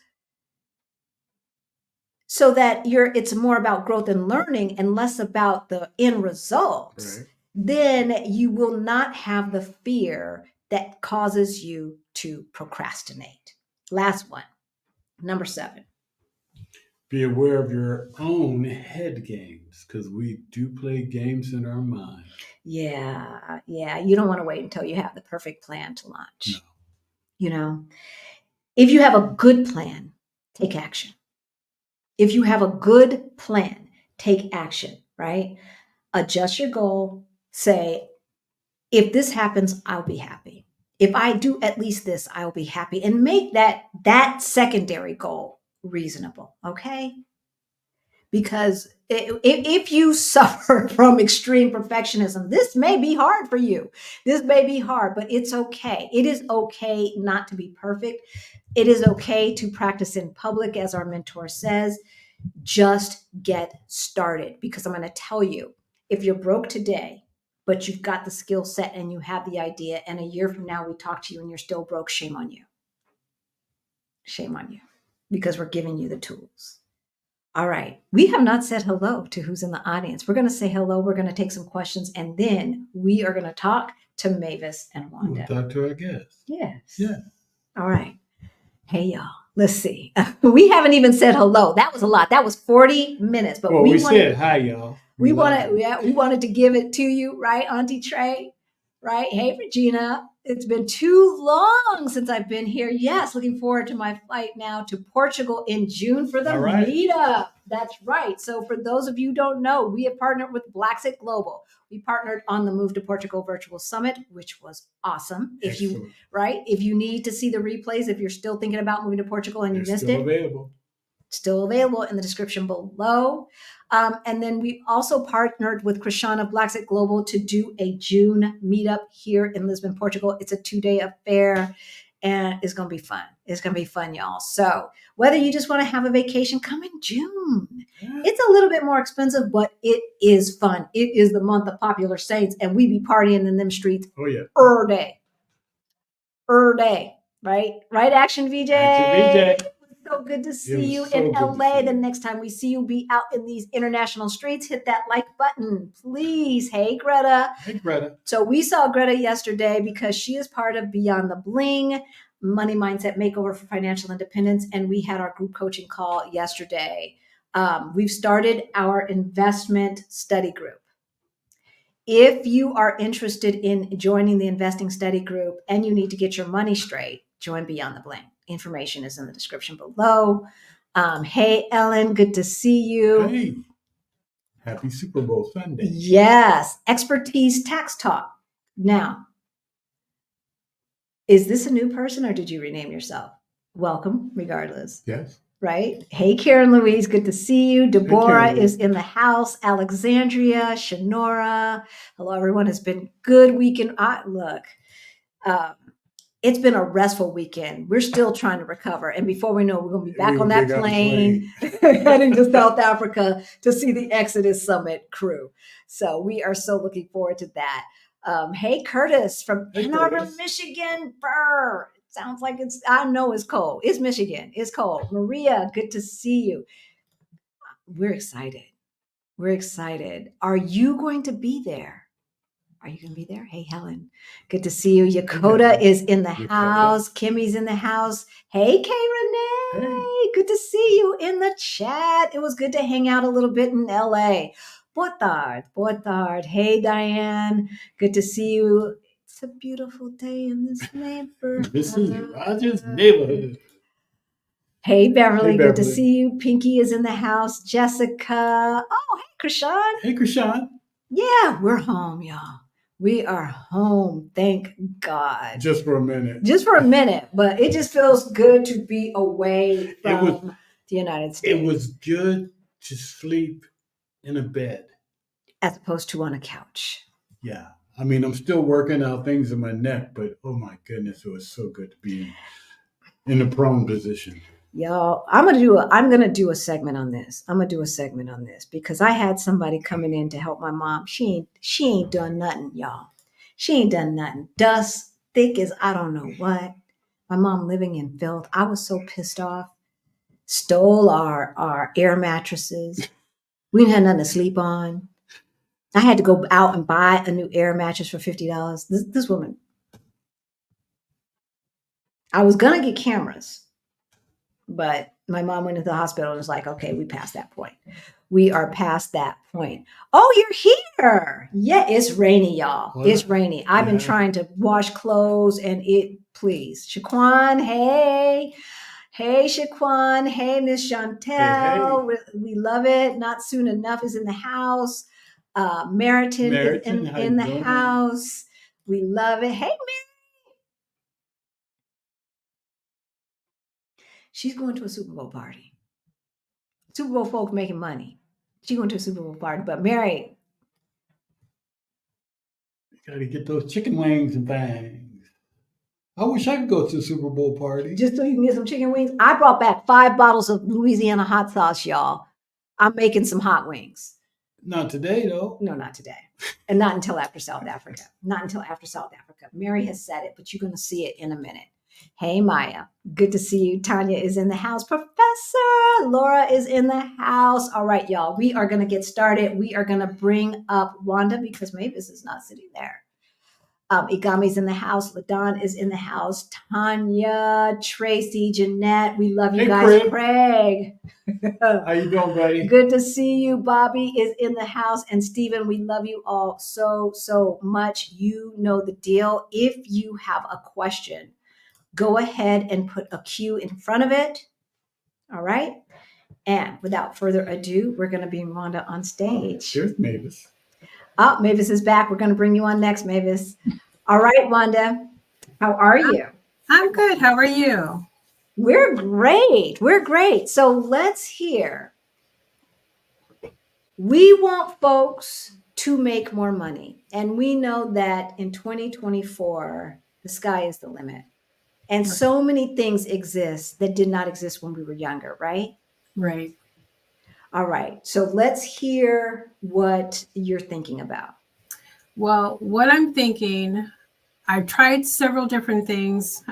so that it's more about growth and learning and less about the end results, right, then you will not have the fear that causes you to procrastinate. Last one, number 7. Be aware of your own head games because we do play games in our mind. Yeah. You don't want to wait until you have the perfect plan to launch. No. If you have a good plan, take action. If you have a good plan, take action, right? Adjust your goal. Say, if this happens, I'll be happy. If I do at least this, I'll be happy. And make that secondary goal reasonable, okay? Because if you suffer from extreme perfectionism, this may be hard for you. This may be hard, but it's okay. It is okay not to be perfect. It is okay to practice in public, as our mentor says. Just get started, because I'm going to tell you, if you're broke today, but you've got the skill set and you have the idea, and a year from now we talk to you and you're still broke, shame on you. Shame on you, because we're giving you the tools. All right. We have not said hello to who's in the audience. We're going to say hello. We're going to take some questions, and then we are going to talk to Mavis and Wanda. We'll talk to our guests. Yes. Yeah. All right. Hey, y'all. Let's see. We haven't even said hello. That was a lot. That was 40 minutes. But we said hi, y'all. We wanted to give it to you, right, Auntie Trey? Right? Hey, Regina. It's been too long since I've been here. Yes, looking forward to my flight now to Portugal in June for the meetup. That's right. So for those of you who don't know, we have partnered with Blacksit Global. We partnered on the Move to Portugal Virtual Summit, which was awesome. If you need to see the replays, if you're still thinking about moving to Portugal and you missed it, still available in the description below. And then we also partnered with Krishan of Blacksit Global to do a June meetup here in Lisbon, Portugal. It's a 2-day affair and it's going to be fun. It's going to be fun, y'all. So whether you just want to have a vacation, come in June. Yeah. It's a little bit more expensive, but it is fun. It is the month of popular saints, and we be partying in them streets. Oh, yeah. Day. Right? Right, Action VJ? Action VJ. So good to see you in LA. The next time we see you, be out in these international streets. Hit that like button, please. Hey, Greta. Hey, Greta. So we saw Greta yesterday because she is part of Beyond the Bling, Money Mindset Makeover for Financial Independence. And we had our group coaching call yesterday. We've started our investment study group. If you are interested in joining the investing study group and you need to get your money straight, join Beyond the Bling. Information is in the description below. Hey, Ellen, good to see you. Hey, happy Super Bowl Sunday. Yes, Expertise Tax Talk. Now, is this a new person or did you rename yourself? Welcome, regardless. Yes. Right? Hey, Karen Louise, good to see you. Deborah is in the house. Alexandria, Shanora. Hello, everyone. It's been a good weekend. It's been a restful weekend. We're still trying to recover. And before we know it, we're going to be back on that plane heading to South Africa to see the Exodus Summit crew. So we are so looking forward to that. Hey, Curtis from Hey, Ann Arbor, Curtis. Michigan. Brr. Sounds like I know it's cold. It's Michigan. It's cold. Maria, good to see you. We're excited. We're excited. Are you going to be there? Are you going to be there? Hey, Helen, good to see you. Yakota is in the house. Kimmy's in the house. Hey, Kay Renee, good to see you in the chat. It was good to hang out a little bit in LA. Boa tarde. Hey, Diane, good to see you. It's a beautiful day in this neighborhood. This is Roger's neighborhood. Hey, Beverly, good to see you. Pinky is in the house. Jessica. Oh, hey, Krishan. Hey, Krishan. Yeah, we're home, y'all. We are home. Thank God. Just for a minute. Just for a minute, but it just feels good to be away from the United States. It was good to sleep in a bed. As opposed to on a couch. Yeah. I mean, I'm still working out things in my neck, but oh my goodness, it was so good to be in the prone position. Y'all, I'm gonna do a segment on this. I'm gonna do a segment on this because I had somebody coming in to help my mom. She ain't done nothing, y'all. She ain't done nothing. Dust thick as I don't know what. My mom living in filth. I was so pissed off. Stole our air mattresses. We didn't have nothing to sleep on. I had to go out and buy a new air mattress for $50. This woman. I was gonna get cameras. But my mom went into the hospital and was like, okay, we passed that point. We are past that point. Oh, you're here. Yeah, it's rainy, y'all. Well, it's rainy. I've been trying to wash clothes and please. Shaquan, hey. Hey, Shaquan. Hey, Miss Chantel. Hey. We love it. Not Soon Enough is in the house. Meriton is in the house. We love it. Hey, Mary. She's going to a Super Bowl party. Super Bowl folks making money. She's going to a Super Bowl party. But Mary. You got to get those chicken wings and things. I wish I could go to a Super Bowl party. Just so you can get some chicken wings. I brought back 5 bottles of Louisiana hot sauce, y'all. I'm making some hot wings. Not today, though. No, not today. And not until after South Africa. Not until after South Africa. Mary has said it, but you're going to see it in a minute. Hey, Maya. Good to see you. Tanya is in the house. Professor Laura is in the house. All right, y'all. We are going to get started. We are going to bring up Wanda because Mavis is not sitting there. Igami's in the house. LaDon is in the house. Tanya, Tracy, Jeanette. We love you guys. Craig. How you doing, buddy? Good to see you. Bobby is in the house. And Stephen, we love you all so much. You know the deal. If you have a question, go ahead and put a Q in front of it. All right. And without further ado, we're going to bring Wanda on stage. There's Mavis. Oh, Mavis is back. We're going to bring you on next, Mavis. All right, Wanda. How are you? I'm good. How are you? We're great. We're great. So let's hear. We want folks to make more money. And we know that in 2024, the sky is the limit. And so many things exist that did not exist when we were younger, right? Right. All right. So let's hear what you're thinking about. Well, what I'm thinking, I tried several different things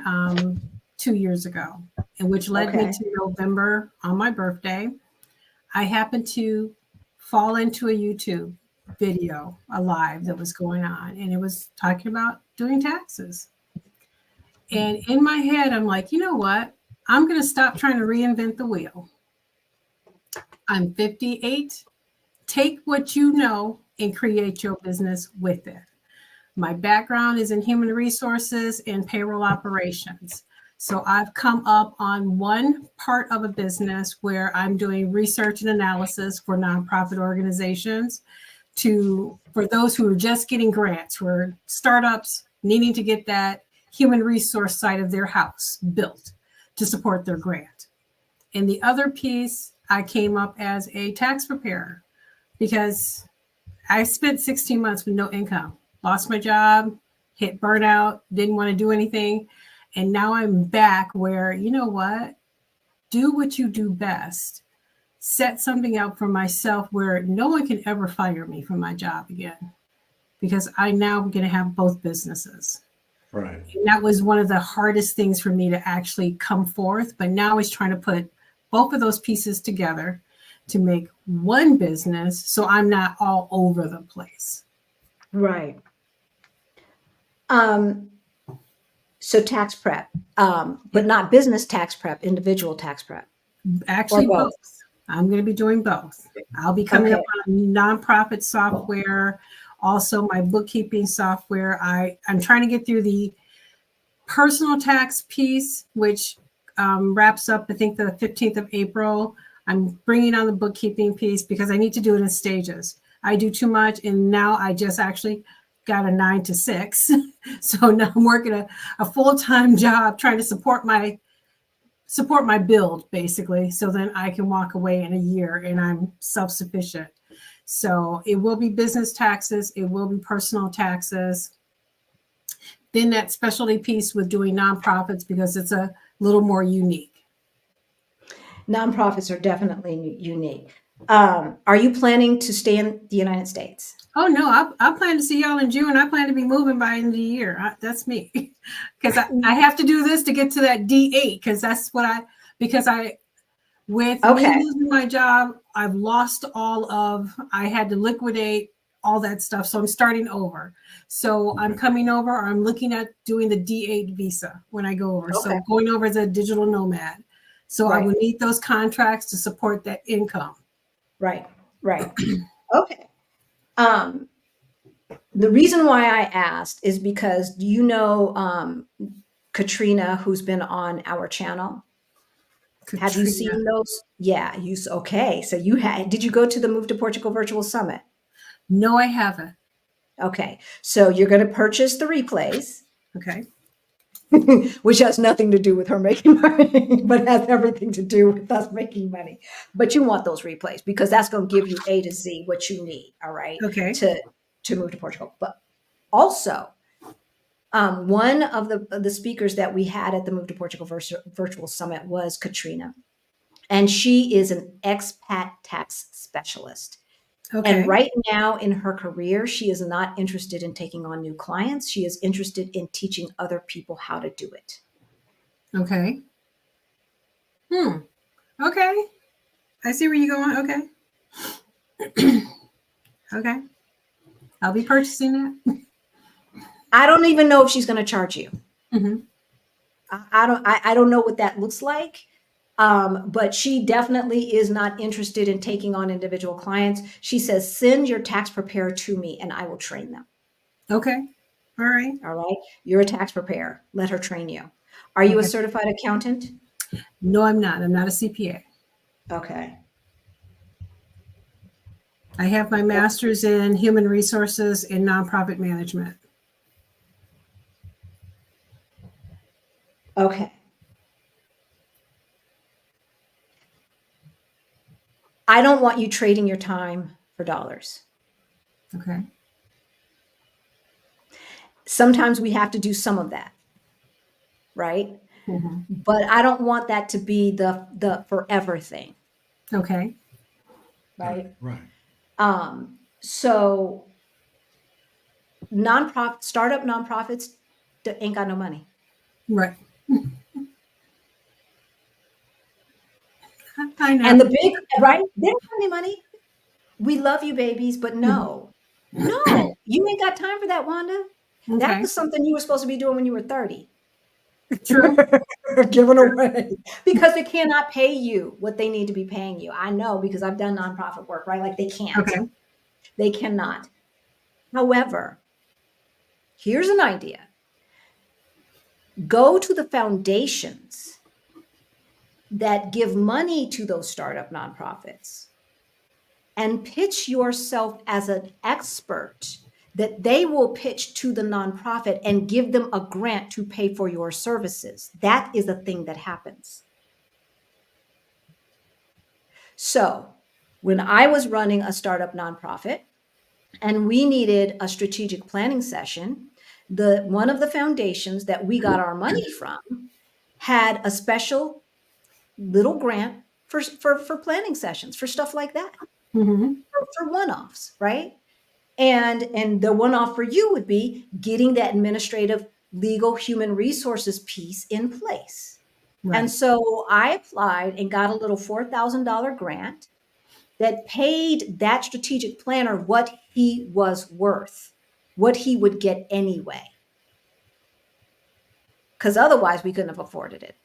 2 years ago, and which led me to November on my birthday. I happened to fall into a YouTube video, a live that was going on, and it was talking about doing taxes. And in my head, I'm like, you know what? I'm going to stop trying to reinvent the wheel. I'm 58. Take what you know and create your business with it. My background is in human resources and payroll operations. So I've come up on one part of a business where I'm doing research and analysis for nonprofit organizations for those who are just getting grants, for startups needing to get that human resource side of their house built to support their grant. And the other piece, I came up as a tax preparer because I spent 16 months with no income, lost my job, hit burnout, didn't want to do anything. And now I'm back where, you know what? Do what you do best. Set something out for myself where no one can ever fire me from my job again. because I now am going to have both businesses. Right. And that was one of the hardest things for me to actually come forth. But now it's trying to put both of those pieces together to make one business so I'm not all over the place. Right. So tax prep, but not business tax prep, individual tax prep, or Actually, both. both. I'm going to be doing both. I'll be coming up on nonprofit software, also my bookkeeping software. I'm trying to get through the personal tax piece, which wraps up, I think, the 15th of April. I'm bringing on the bookkeeping piece because I need to do it in stages. I do too much, and now I just actually got a 9 to 6. So now I'm working a full-time job trying to support my build, basically, so then I can walk away in a year and I'm self-sufficient. So it will be business taxes, it will be personal taxes. Then that specialty piece with doing nonprofits because it's a little more unique. Nonprofits are definitely unique. Are you planning to stay in the United States? Oh no, I plan to see y'all in June. I plan to be moving by the end of the year. That's me, because I have to do this to get to that D8 because that's what with me losing my job, I've lost I had to liquidate all that stuff. So I'm starting over. So I'm coming over, or I'm looking at doing the D8 visa when I go over. So going over as a digital nomad. So I will need those contracts to support that income. Right. Okay. The reason why I asked is because you know Katrina, who's been on our channel. Katrina. Have you seen those? Yeah. Okay. So did you go to the Move to Portugal Virtual Summit? No, I haven't. Okay. So you're going to purchase the replays. Okay. Which has nothing to do with her making money, but has everything to do with us making money. But you want those replays because that's going to give you A to Z what you need. All right. Okay. To move to Portugal. But also, one of the speakers that we had at the Move to Portugal Virtual Summit was Katrina, and she is an expat tax specialist. Okay. And right now in her career, she is not interested in taking on new clients. She is interested in teaching other people how to do it. Okay. Okay. I see where you're going. Okay. Okay. I'll be purchasing that. I don't even know if she's going to charge you. Mm-hmm. I don't know what that looks like. But she definitely is not interested in taking on individual clients. She says, send your tax preparer to me and I will train them. Okay. All right. You're a tax preparer. Let her train you. Are you a certified accountant? No, I'm not. I'm not a CPA. Okay. I have my master's in human resources and nonprofit management. Okay. I don't want you trading your time for dollars. Okay. Sometimes we have to do some of that, right? Mm-hmm. But I don't want that to be the forever thing. Okay. Right. Right. So startup nonprofits ain't got no money. Right. I know. And the big, right? They don't have any money. We love you, babies, but no, you ain't got time for that, Wanda. Okay. That was something you were supposed to be doing when you were 30. True. Giving away because they cannot pay you what they need to be paying you. I know because I've done nonprofit work, right? Like they can't. Okay. They cannot. However, here's an idea. Go to the foundations that give money to those startup nonprofits and pitch yourself as an expert that they will pitch to the nonprofit and give them a grant to pay for your services. That is a thing that happens. So when I was running a startup nonprofit and we needed a strategic planning session, one of the foundations that we got our money from had a special little grant for planning sessions, for stuff like that, for one-offs, right? And the one off for you would be getting that administrative, legal, human resources piece in place. Right. And so I applied and got a little $4,000 grant that paid that strategic planner what he was worth, what he would get anyway. Because otherwise we couldn't have afforded it.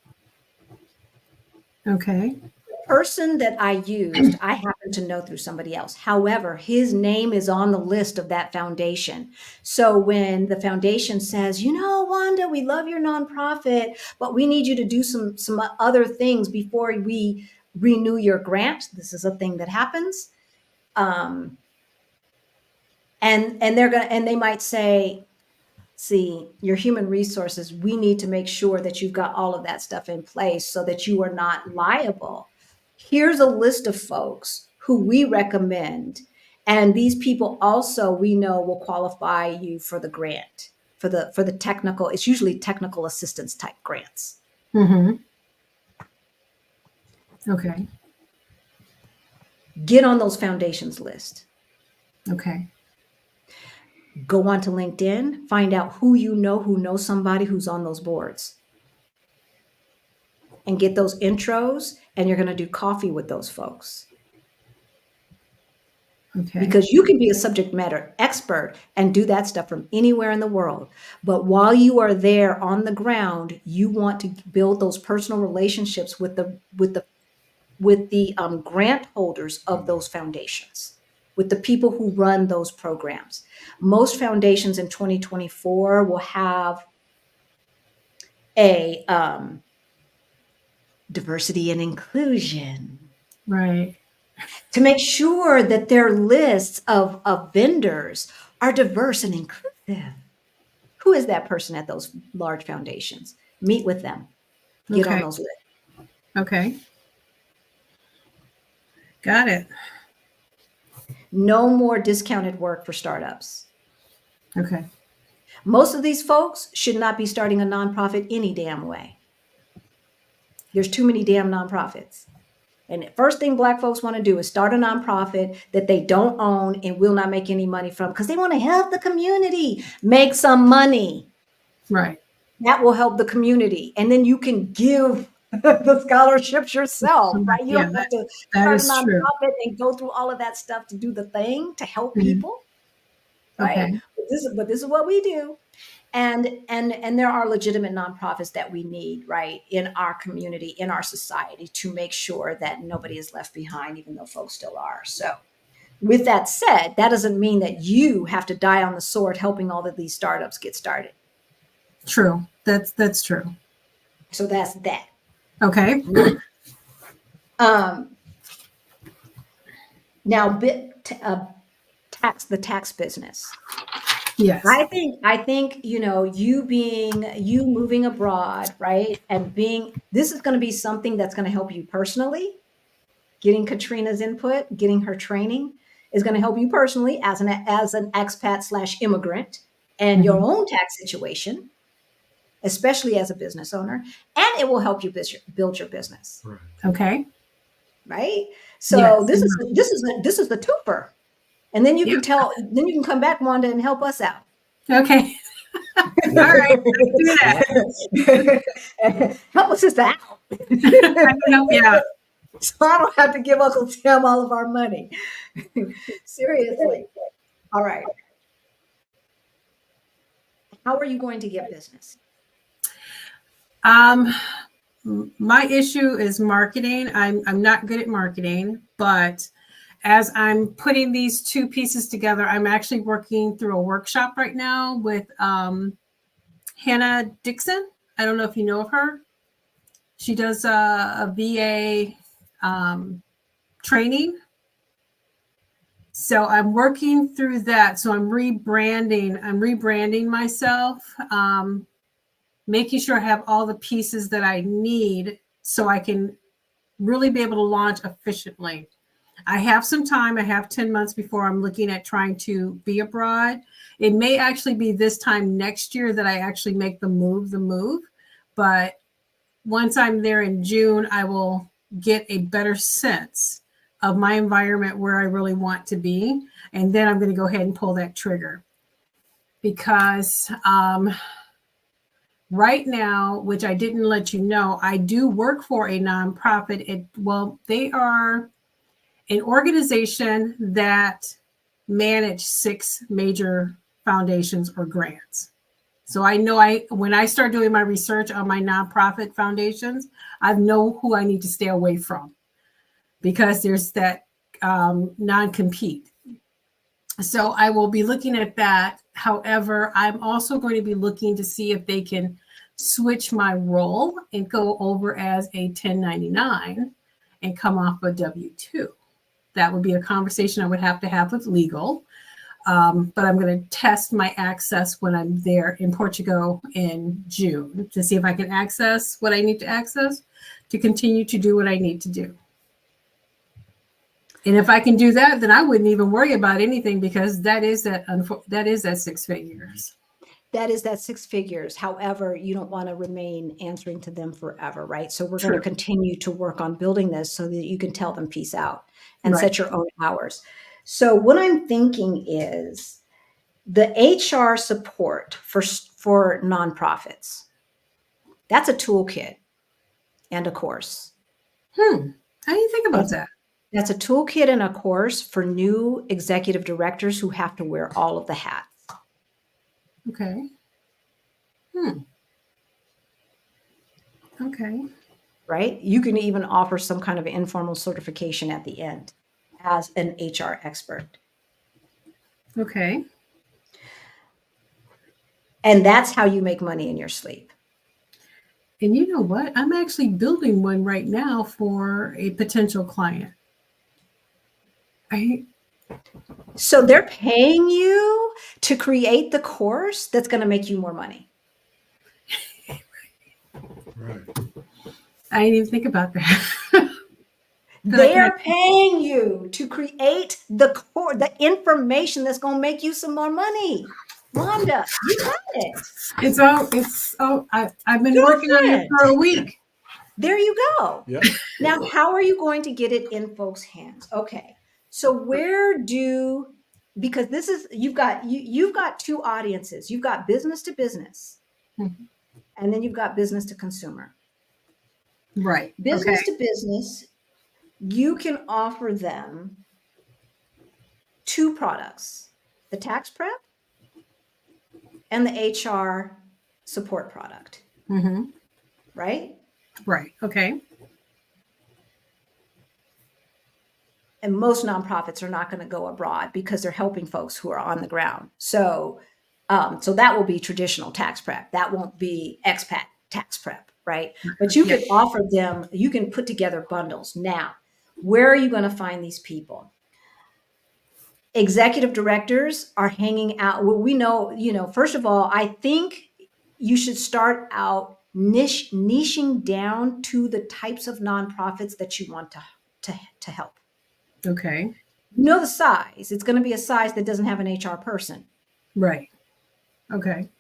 Okay. The person that I used, I happen to know through somebody else. However, his name is on the list of that foundation. So when the foundation says, you know, Wanda, we love your nonprofit, but we need you to do some other things before we renew your grant. This is a thing that happens. And they might say, see, your human resources, we need to make sure that you've got all of that stuff in place so that you are not liable. Here's a list of folks who we recommend. And these people also, we know, will qualify you for the grant, for the technical, it's usually technical assistance type grants. Mm-hmm. Okay. Get on those foundations list. Okay. Go onto LinkedIn, find out who knows somebody who's on those boards. And get those intros, and you're going to do coffee with those folks. Okay. Because you can be a subject matter expert and do that stuff from anywhere in the world. But while you are there on the ground, you want to build those personal relationships with the grant holders of those foundations, with the people who run those programs. Most foundations in 2024 will have a diversity and inclusion. Right. To make sure that their lists of vendors are diverse and inclusive. Who is that person at those large foundations? Meet with them. Get on those lists. Okay. Got it. No more discounted work for startups. Okay. Most of these folks should not be starting a nonprofit any damn way. There's too many damn nonprofits. And the first thing Black folks want to do is start a nonprofit that they don't own and will not make any money from because they want to help the community make some money. Right. That will help the community. And then you can give the scholarships yourself, right? You don't have to start a nonprofit and go through all of that stuff to do the thing, to help people, right? Okay. But this is what we do. And there are legitimate nonprofits that we need, right, in our community, in our society, to make sure that nobody is left behind, even though folks still are. So with that said, that doesn't mean that you have to die on the sword helping all of these startups get started. True. That's true. So that's that. Okay. Now, the tax business. Yes. I think, you moving abroad, right? And this is going to be something that's going to help you personally. Getting Katrina's input, getting her training is going to help you personally as an expat / immigrant and your own tax situation, especially as a business owner. And it will help you build your business. Right. Okay. Right. So Yes. this is the twofer. And then you can come back, Wanda, and help us out. Okay. All right. Do that. Help us out. I can help you out. So I don't have to give Uncle Tim all of our money. Seriously. All right. How are you going to get business? My issue is marketing. I'm not good at marketing, but as I'm putting these two pieces together, I'm actually working through a workshop right now with Hannah Dixon. I don't know if you know of her. She does a VA training. So I'm working through that. So I'm rebranding myself, making sure I have all the pieces that I need so I can really be able to launch efficiently. I have some time. I have 10 months before I'm looking at trying to be abroad. It may actually be this time next year that I actually make the move. But once I'm there in June, I will get a better sense of my environment where I really want to be. And then I'm going to go ahead and pull that trigger. Because right now, which I didn't let you know, I do work for a nonprofit. They are an organization that manage 6 major foundations or grants. So I know when I start doing my research on my nonprofit foundations, I know who I need to stay away from because there's that non-compete. So I will be looking at that. However, I'm also going to be looking to see if they can switch my role and go over as a 1099 and come off a W-2. That would be a conversation I would have to have with legal. But I'm going to test my access when I'm there in Portugal in June to see if I can access what I need to access to continue to do what I need to do. And if I can do that, then I wouldn't even worry about anything because that is that 6 figures. That is that 6 figures. However, you don't want to remain answering to them forever, right? So we're True. going to continue to work on building this so that you can tell them peace out and Right. set your own hours. So what I'm thinking is the HR support for nonprofits. That's a toolkit and a course. I didn't think about that. That's a toolkit and a course for new executive directors who have to wear all of the hats. Okay. Okay. Right? You can even offer some kind of informal certification at the end as an HR expert. Okay. And that's how you make money in your sleep. And you know what? I'm actually building one right now for a potential client. So they're paying you to create the course that's going to make you more money. Right. I didn't even think about that. They are paying you to create the information that's going to make you some more money. Wanda, you got it. I've been working on it for a week. There you go. Yep. Now, how are you going to get it in folks' hands? Okay. So because this is, you've got 2 audiences. You've got business to business, and then you've got business to consumer. Right. Business to business, you can offer them 2 products, the tax prep and the HR support product. Right? Right. Okay. And most nonprofits are not going to go abroad because they're helping folks who are on the ground. So that will be traditional tax prep. That won't be expat tax prep, right? But you can offer them, you can put together bundles. Now, where are you going to find these people? Executive directors are hanging out. Well, we know, first of all, I think you should start out niching down to the types of nonprofits that you want to help. Okay. You know the size. It's going to be a size that doesn't have an HR person. Right. Okay.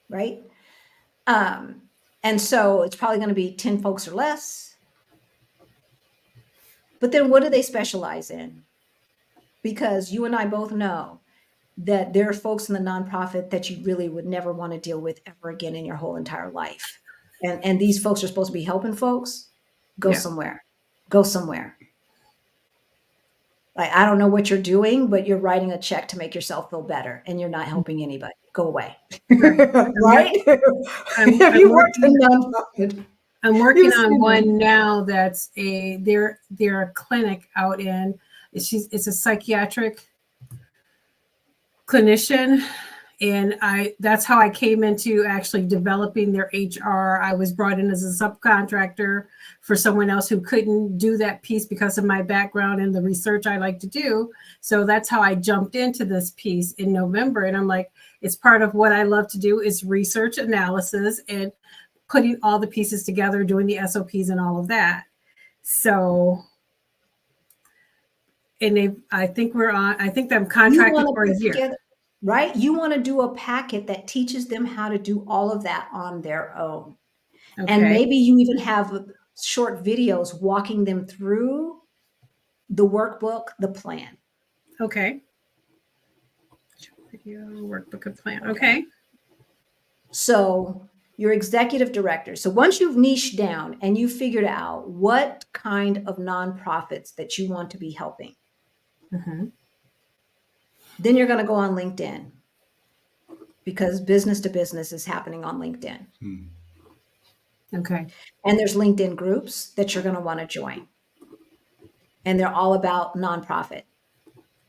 Right. And so it's probably going to be 10 folks or less. But then what do they specialize in? Because you and I both know that there are folks in the nonprofit that you really would never want to deal with ever again in your whole entire life. And these folks are supposed to be helping folks. Go somewhere. Go somewhere. Like, I don't know what you're doing, but you're writing a check to make yourself feel better and you're not helping anybody. Go away. Right? Have you worked in nonprofit? I'm working on one now that's they're a clinic out in, it's a psychiatric clinician. And that's how I came into actually developing their HR. I was brought in as a subcontractor for someone else who couldn't do that piece because of my background and the research I like to do. So that's how I jumped into this piece in November. And I'm like, it's part of what I love to do is research analysis and putting all the pieces together, doing the SOPs and all of that. So, and I think I'm contracted for a year. Right? You want to do a packet that teaches them how to do all of that on their own. Okay. And maybe you even have short videos walking them through the workbook, the plan. Okay. Video, workbook, and plan. Okay. So your executive director. So once you've niched down and you figured out what kind of nonprofits that you want to be helping, Mhm. then you're going to go on LinkedIn, because business to business is happening on LinkedIn. Okay. And there's LinkedIn groups that you're going to want to join. And they're all about nonprofit,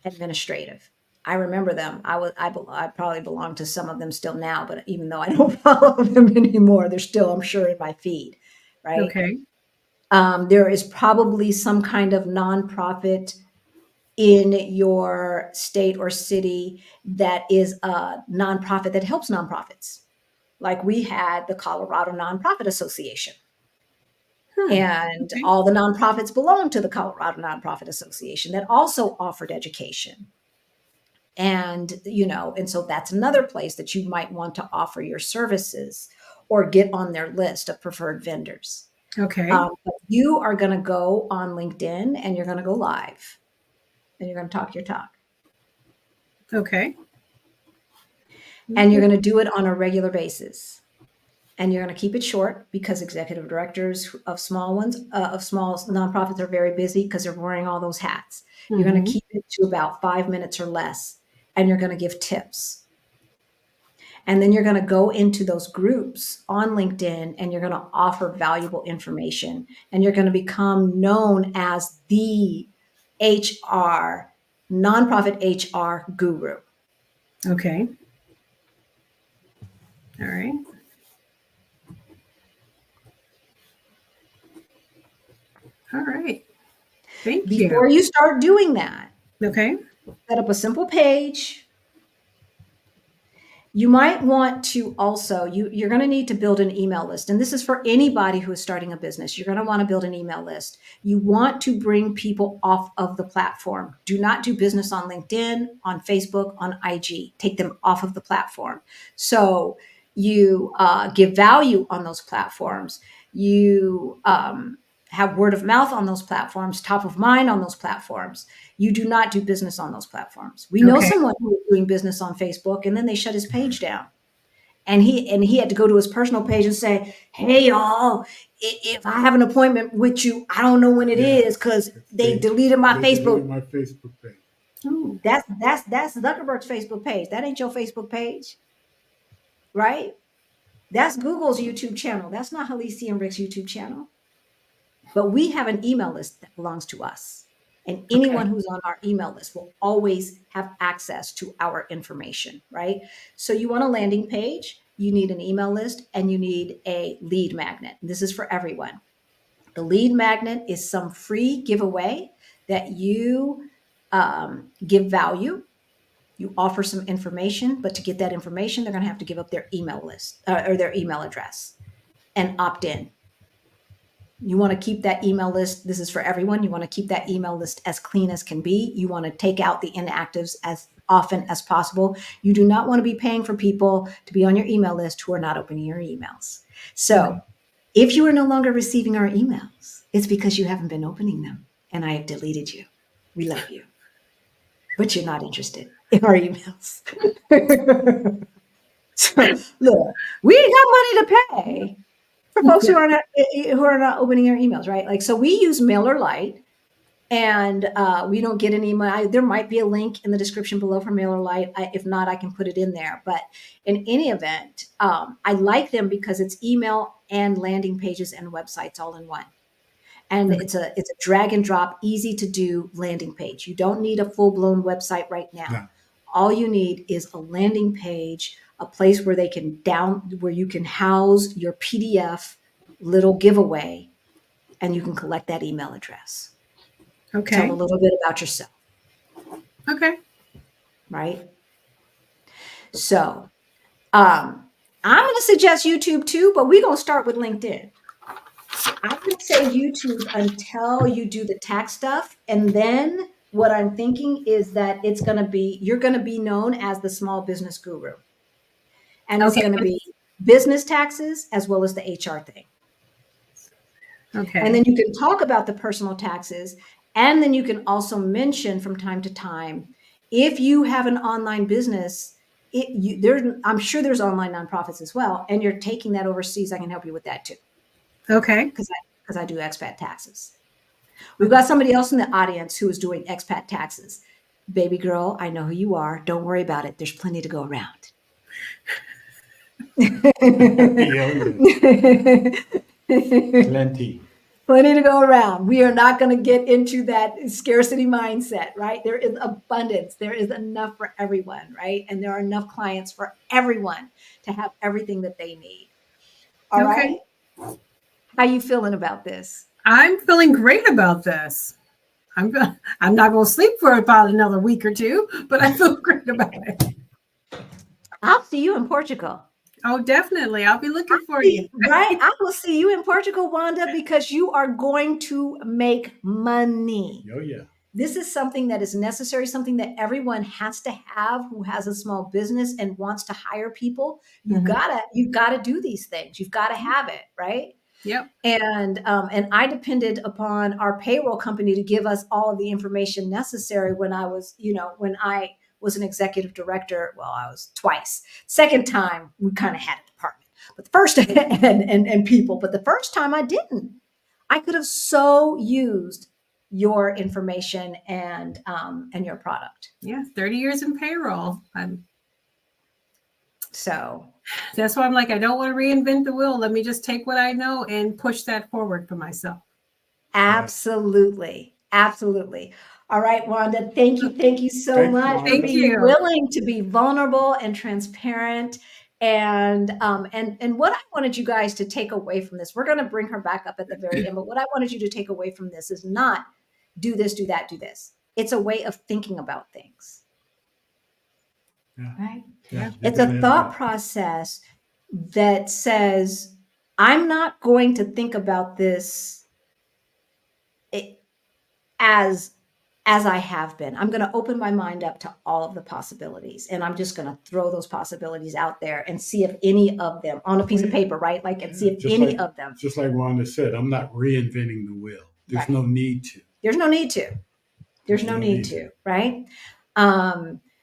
administrative. I remember them. I probably belong to some of them still now, but even though I don't follow them anymore, they're still, I'm sure, in my feed, right? Okay. There is probably some kind of nonprofit in your state or city that is a nonprofit that helps nonprofits. Like we had the Colorado Nonprofit Association. And Okay. all the nonprofits belong to the Colorado Nonprofit Association that also offered education. And, and so that's another place that you might want to offer your services or get on their list of preferred vendors. Okay. But you are going to go on LinkedIn and you're going to go live and you're going to talk your talk. Okay. And you're going to do it on a regular basis. And you're going to keep it short, because executive directors of small nonprofits are very busy because they're wearing all those hats. You're going to keep it to about 5 minutes or less, and you're going to give tips. And then you're going to go into those groups on LinkedIn and you're going to offer valuable information, and you're going to become known as the nonprofit HR guru. Okay. All right. All right. Thank you. Before you start doing that, Okay. set up a simple page. You might want to also, you're going to need to build an email list. And this is for anybody who is starting a business. You're going to want to build an email list. You want to bring people off of the platform. Do not do business on LinkedIn, on Facebook, on IG. Take them off of the platform. So you give value on those platforms. You have word of mouth on those platforms, top of mind on those platforms. You do not do business on those platforms. We know someone who was doing business on Facebook, and then they shut his page down. And he had to go to his personal page and say, "Hey y'all, if I have an appointment with you, I don't know when it is because they deleted my Facebook." Deleted my Facebook page. Ooh. That's Zuckerberg's Facebook page. That ain't your Facebook page, right? That's Google's YouTube channel. That's not Halisi and Rick's YouTube channel. But we have an email list that belongs to us. And anyone who's on our email list will always have access to our information, right? So you want a landing page, you need an email list, and you need a lead magnet. This is for everyone. The lead magnet is some free giveaway that you give value. You offer some information, but to get that information, they're going to have to give up their email list or their email address and opt in. You want to keep that email list. This is for everyone. You want to keep that email list as clean as can be. You want to take out the inactives as often as possible. You do not want to be paying for people to be on your email list who are not opening your emails. So if you are no longer receiving our emails, it's because you haven't been opening them and I have deleted you. We love you, but you're not interested in our emails. So look, we ain't got money to pay for folks who are not opening their emails, right? Like, so we use MailerLite, and we don't get an email. There might be a link in the description below for MailerLite. If not, I can put it in there. But in any event, I like them because it's email and landing pages and websites all in one. And it's a drag and drop, easy to do landing page. You don't need a full blown website right now. No. All you need is a landing page, a place where where you can house your PDF little giveaway, and you can collect that email address. Okay. Tell a little bit about yourself. Okay. Right. So I'm going to suggest YouTube too, but we're going to start with LinkedIn. I would say YouTube until you do the tax stuff. And then what I'm thinking is that you're going to be known as the small business guru. And it's going to be business taxes as well as the HR thing. Okay. And then you can talk about the personal taxes And then you can also mention from time to time, if you have an online business, I'm sure there's online nonprofits as well, and you're taking that overseas, I can help you with that too, Okay. because I do expat taxes. We've got somebody else in the audience who is doing expat taxes. Baby girl, I know who you are. Don't worry about it. There's plenty to go around. Plenty. Plenty to go around. We are not going to get into that scarcity mindset, right? There is abundance. There is enough for everyone, right? And there are enough clients for everyone to have everything that they need. All right. How you feeling about this? I'm feeling great about this. I'm not going to sleep for about another week or two, but I feel great about it. I'll see you in Portugal. Oh, definitely. I'll be looking for you. Right? I will see you in Portugal, Wanda, because you are going to make money. Oh, yeah. This is something that is necessary, something that everyone has to have who has a small business and wants to hire people. You've gotta do these things. You've got to have it, right? Yep. And I depended upon our payroll company to give us all of the information necessary when I was an executive director. Well, I was twice. Second time, we kind of had a department, but the first and people, but the first time I didn't. I could have so used your information and your product. Yeah, 30 years in payroll. So that's why I'm like, I don't want to reinvent the wheel. Let me just take what I know and push that forward for myself. Absolutely. Absolutely. All right, Wanda, thank you so much for being willing to be vulnerable and transparent. And what I wanted you guys to take away from this, we're going to bring her back up at the very end, but what I wanted you to take away from this is not do this, do that, do this. It's a way of thinking about things. Yeah. Right? Yeah. It's a thought process that says, I'm not going to think about this as I have been. I'm going to open my mind up to all of the possibilities, and I'm just going to throw those possibilities out there and see if any of them on a piece of paper, right? And see if any of them. Just like Wanda said, I'm not reinventing the wheel. There's no need to. There's no need to. There's no need to, right?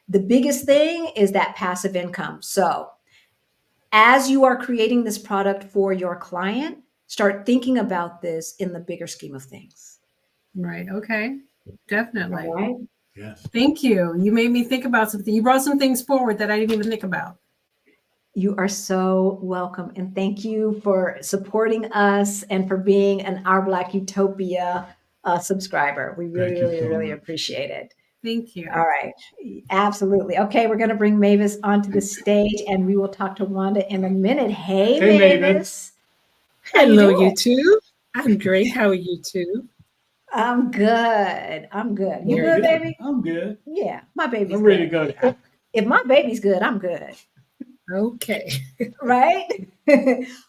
The biggest thing is that passive income. So as you are creating this product for your client, start thinking about this in the bigger scheme of things. Right. Okay. Definitely. All right. Yes. Thank you. You made me think about something. You brought some things forward that I didn't even think about. You are so welcome. And thank you for supporting us and for being an Our Black Utopia subscriber. We really appreciate it. Thank you. All right. Absolutely. Okay, we're going to bring Mavis onto the stage and we will talk to Wanda in a minute. Hey Mavis. Hello, you two. I'm great. How are you two? I'm good. You good, baby? I'm good. Yeah, my baby's I'm ready to go. If my baby's good, I'm good. Okay. Right?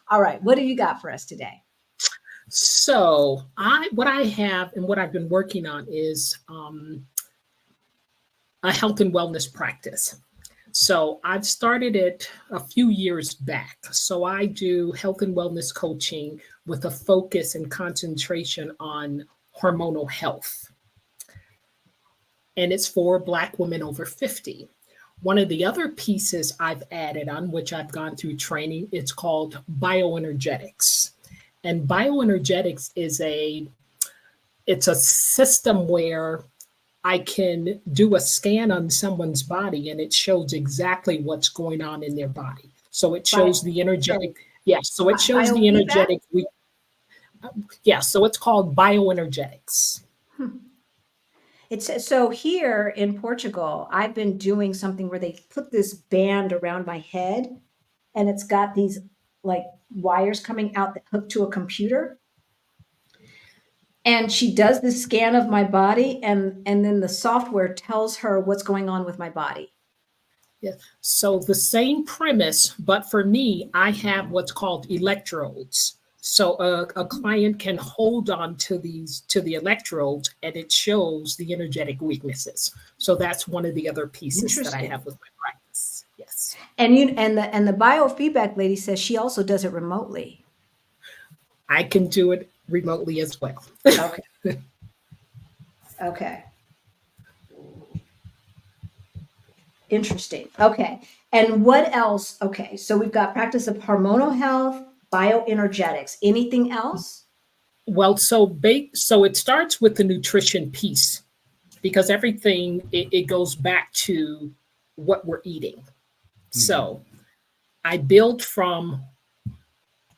All right. What do you got for us today? So what I have and what I've been working on is a health and wellness practice. So I've started it a few years back. So I do health and wellness coaching with a focus and concentration on hormonal health. And it's for Black women over 50. One of the other pieces I've added on, which I've gone through training, it's called bioenergetics. And bioenergetics it's a system where I can do a scan on someone's body and it shows exactly what's going on in their body. So it shows the energetic. Yes. So it shows the energetic. So it's called bioenergetics. It's so here in Portugal, I've been doing something where they put this band around my head and it's got these like wires coming out that hook to a computer. And she does this scan of my body and then the software tells her what's going on with my body. Yeah. So the same premise, but for me, I have what's called electrodes. So a client can hold on to the electrodes and it shows the energetic weaknesses. So that's one of the other pieces that I have with my practice. Yes. And the biofeedback lady says she also does it remotely. I can do it remotely as well. Okay. Okay. Interesting. Okay. And what else? Okay. So we've got practice of hormonal health, bioenergetics. Anything else? Well, so it starts with the nutrition piece because everything it goes back to what we're eating. Mhm. So I build from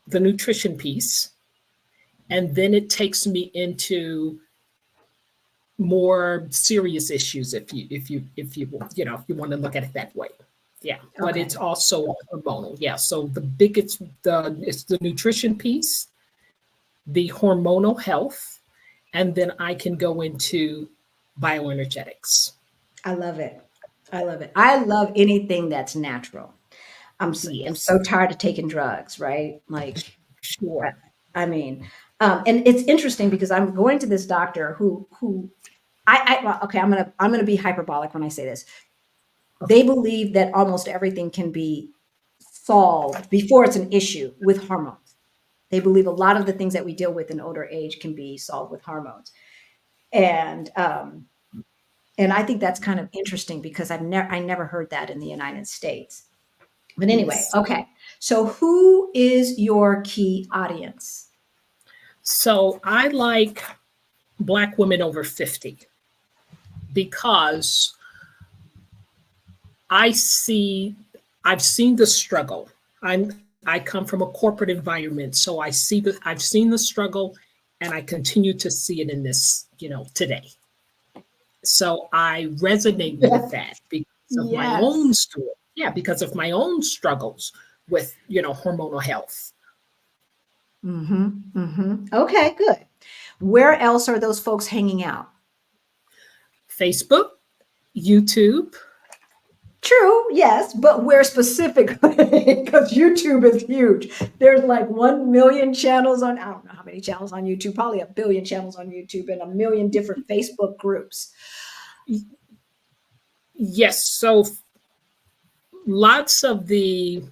the nutrition piece, and then it takes me into more serious issues if you want to look at it that way. Yeah, but Okay. it's also hormonal. Yeah, so the biggest the it's the nutrition piece, the hormonal health, and then I can go into bioenergetics. I love it. I love it. I love anything that's natural. I'm Yes, so tired of taking drugs, right? Like, I, sure. I mean, and it's interesting because I'm going to this doctor who well, okay, I'm gonna be hyperbolic when I say this. They believe that almost everything can be solved before it's an issue with hormones. They believe a lot of the things that we deal with in older age can be solved with hormones. And and I think that's kind of interesting because I never heard that in the United States. But anyway, Yes. okay. So who is your key audience? So I like Black women over 50 because I see, I've seen the struggle. I come from a corporate environment, so I've seen the struggle, and I continue to see it in this, today. So I resonate with that because of my own Yes. story. Yeah, because of my own struggles with, hormonal health. Mm-hmm. Mm-hmm. Okay, good. Where else are those folks hanging out? Facebook, YouTube. True, yes, but where specifically? Because YouTube is huge. There's like 1 million channels on, I don't know how many channels on YouTube, probably a billion channels on YouTube and a million different Facebook groups. Yes, so lots of the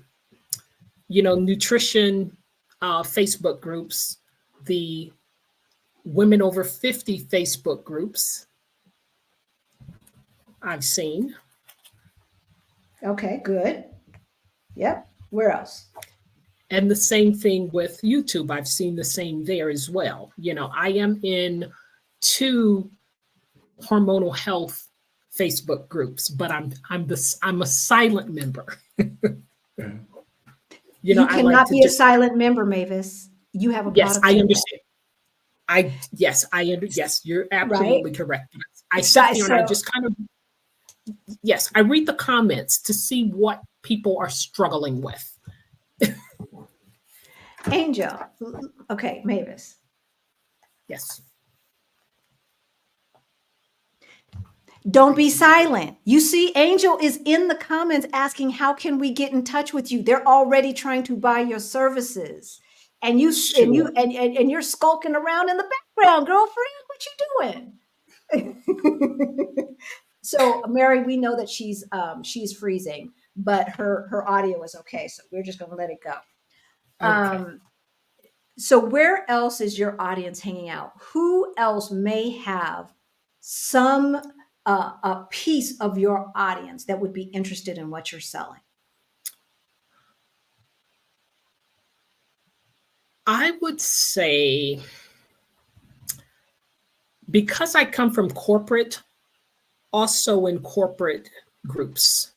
nutrition Facebook groups, the women over 50 Facebook groups I've seen. Okay, good. Yep. Where else? And the same thing with YouTube. I've seen the same there as well. I am in 2 hormonal health Facebook groups, but I'm a silent member. Okay. You I like cannot to be a just silent member, Mavis. You have a pot yes, of I temple, understand. Yes, you're right? absolutely correct. I sit So, there and I so just kind of yes, I read the comments to see what people are struggling with. Angel. Okay, Mavis. Yes. Don't be silent. You see, Angel is in the comments asking, how can we get in touch with you? They're already trying to buy your services. And Sure. you're skulking around in the background, girlfriend. What you doing? So Mary, we know that she's freezing, but her audio is okay. So we're just gonna let it go. Okay. Um, so where else is your audience hanging out? Who else may have some a piece of your audience that would be interested in what you're selling? I would say because I come from corporate, also in corporate groups,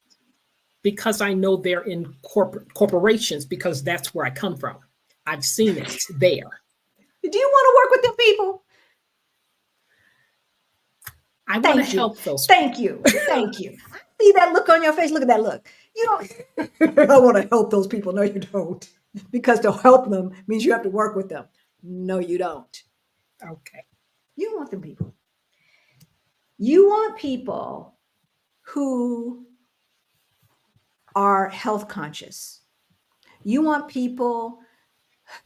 because I know they're in corporations, because that's where I come from. I've seen it there. Do you want to work with them people? I want to Thank you. help those. Thank you. Thank you. See that look on your face? Look at that look. You don't I want to help those people. No, you don't. Because to help them means you have to work with them. No, you don't. Okay. You don't want them people. You want people who are health conscious. You want people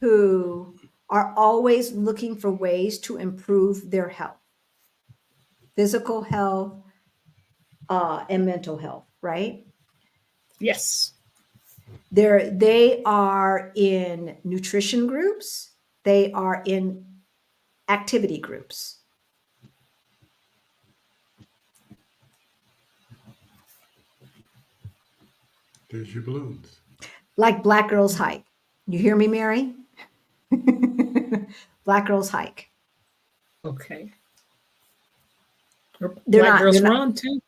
who are always looking for ways to improve their health, physical health, and mental health, right? Yes. They are in nutrition groups, they are in activity groups. There's your balloons. Like Black Girls Hike. You hear me, Mary? Black Girls Hike. Okay. They're Black not, they're Girls not, Run too.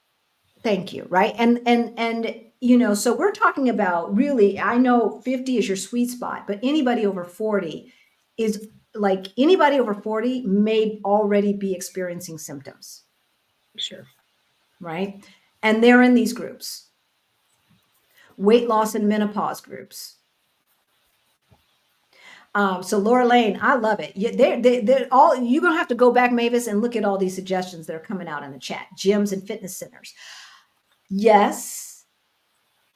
thank you, right? And you know, so we're talking about really, I know 50 is your sweet spot, but anybody over 40 is like anybody over 40 may already be experiencing symptoms, Sure. right? And they're in these groups, weight loss and menopause groups. So Laura Lane, I love it. They're all, you're gonna have to go back, Mavis, and look at all these suggestions that are coming out in the chat. Gyms and fitness centers. Yes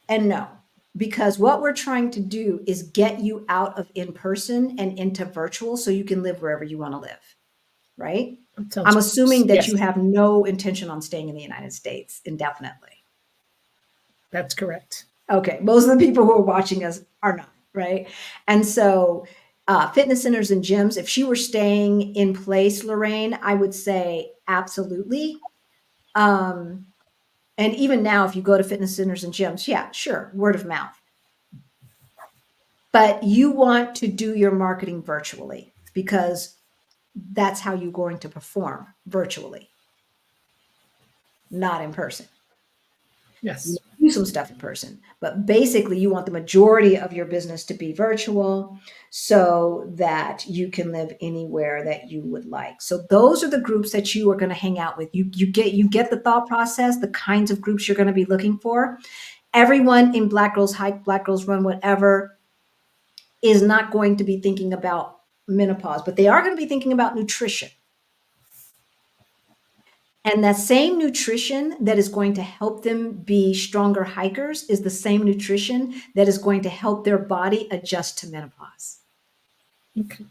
and no, because what we're trying to do is get you out of in person and into virtual so you can live wherever you want to live, right? That sounds I'm assuming that yes, you have no intention on staying in the United States indefinitely. that's correct. Okay, most of the people who are watching us are not, right? And so fitness centers and gyms, if she were staying in place, Lorraine, I would say absolutely. And even now, if you go to fitness centers and gyms, yeah, sure, word of mouth. But you want to do your marketing virtually because that's how you're going to perform virtually, not in person. Yes. Do some stuff in person, but basically you want the majority of your business to be virtual so that you can live anywhere that you would like. So those are the groups that you are going to hang out with. You get the thought process, the kinds of groups you're going to be looking for. Everyone in Black Girls Hike, Black Girls Run, whatever, is not going to be thinking about menopause, but they are going to be thinking about nutrition. And that same nutrition that is going to help them be stronger hikers is the same nutrition that is going to help their body adjust to menopause. Okay.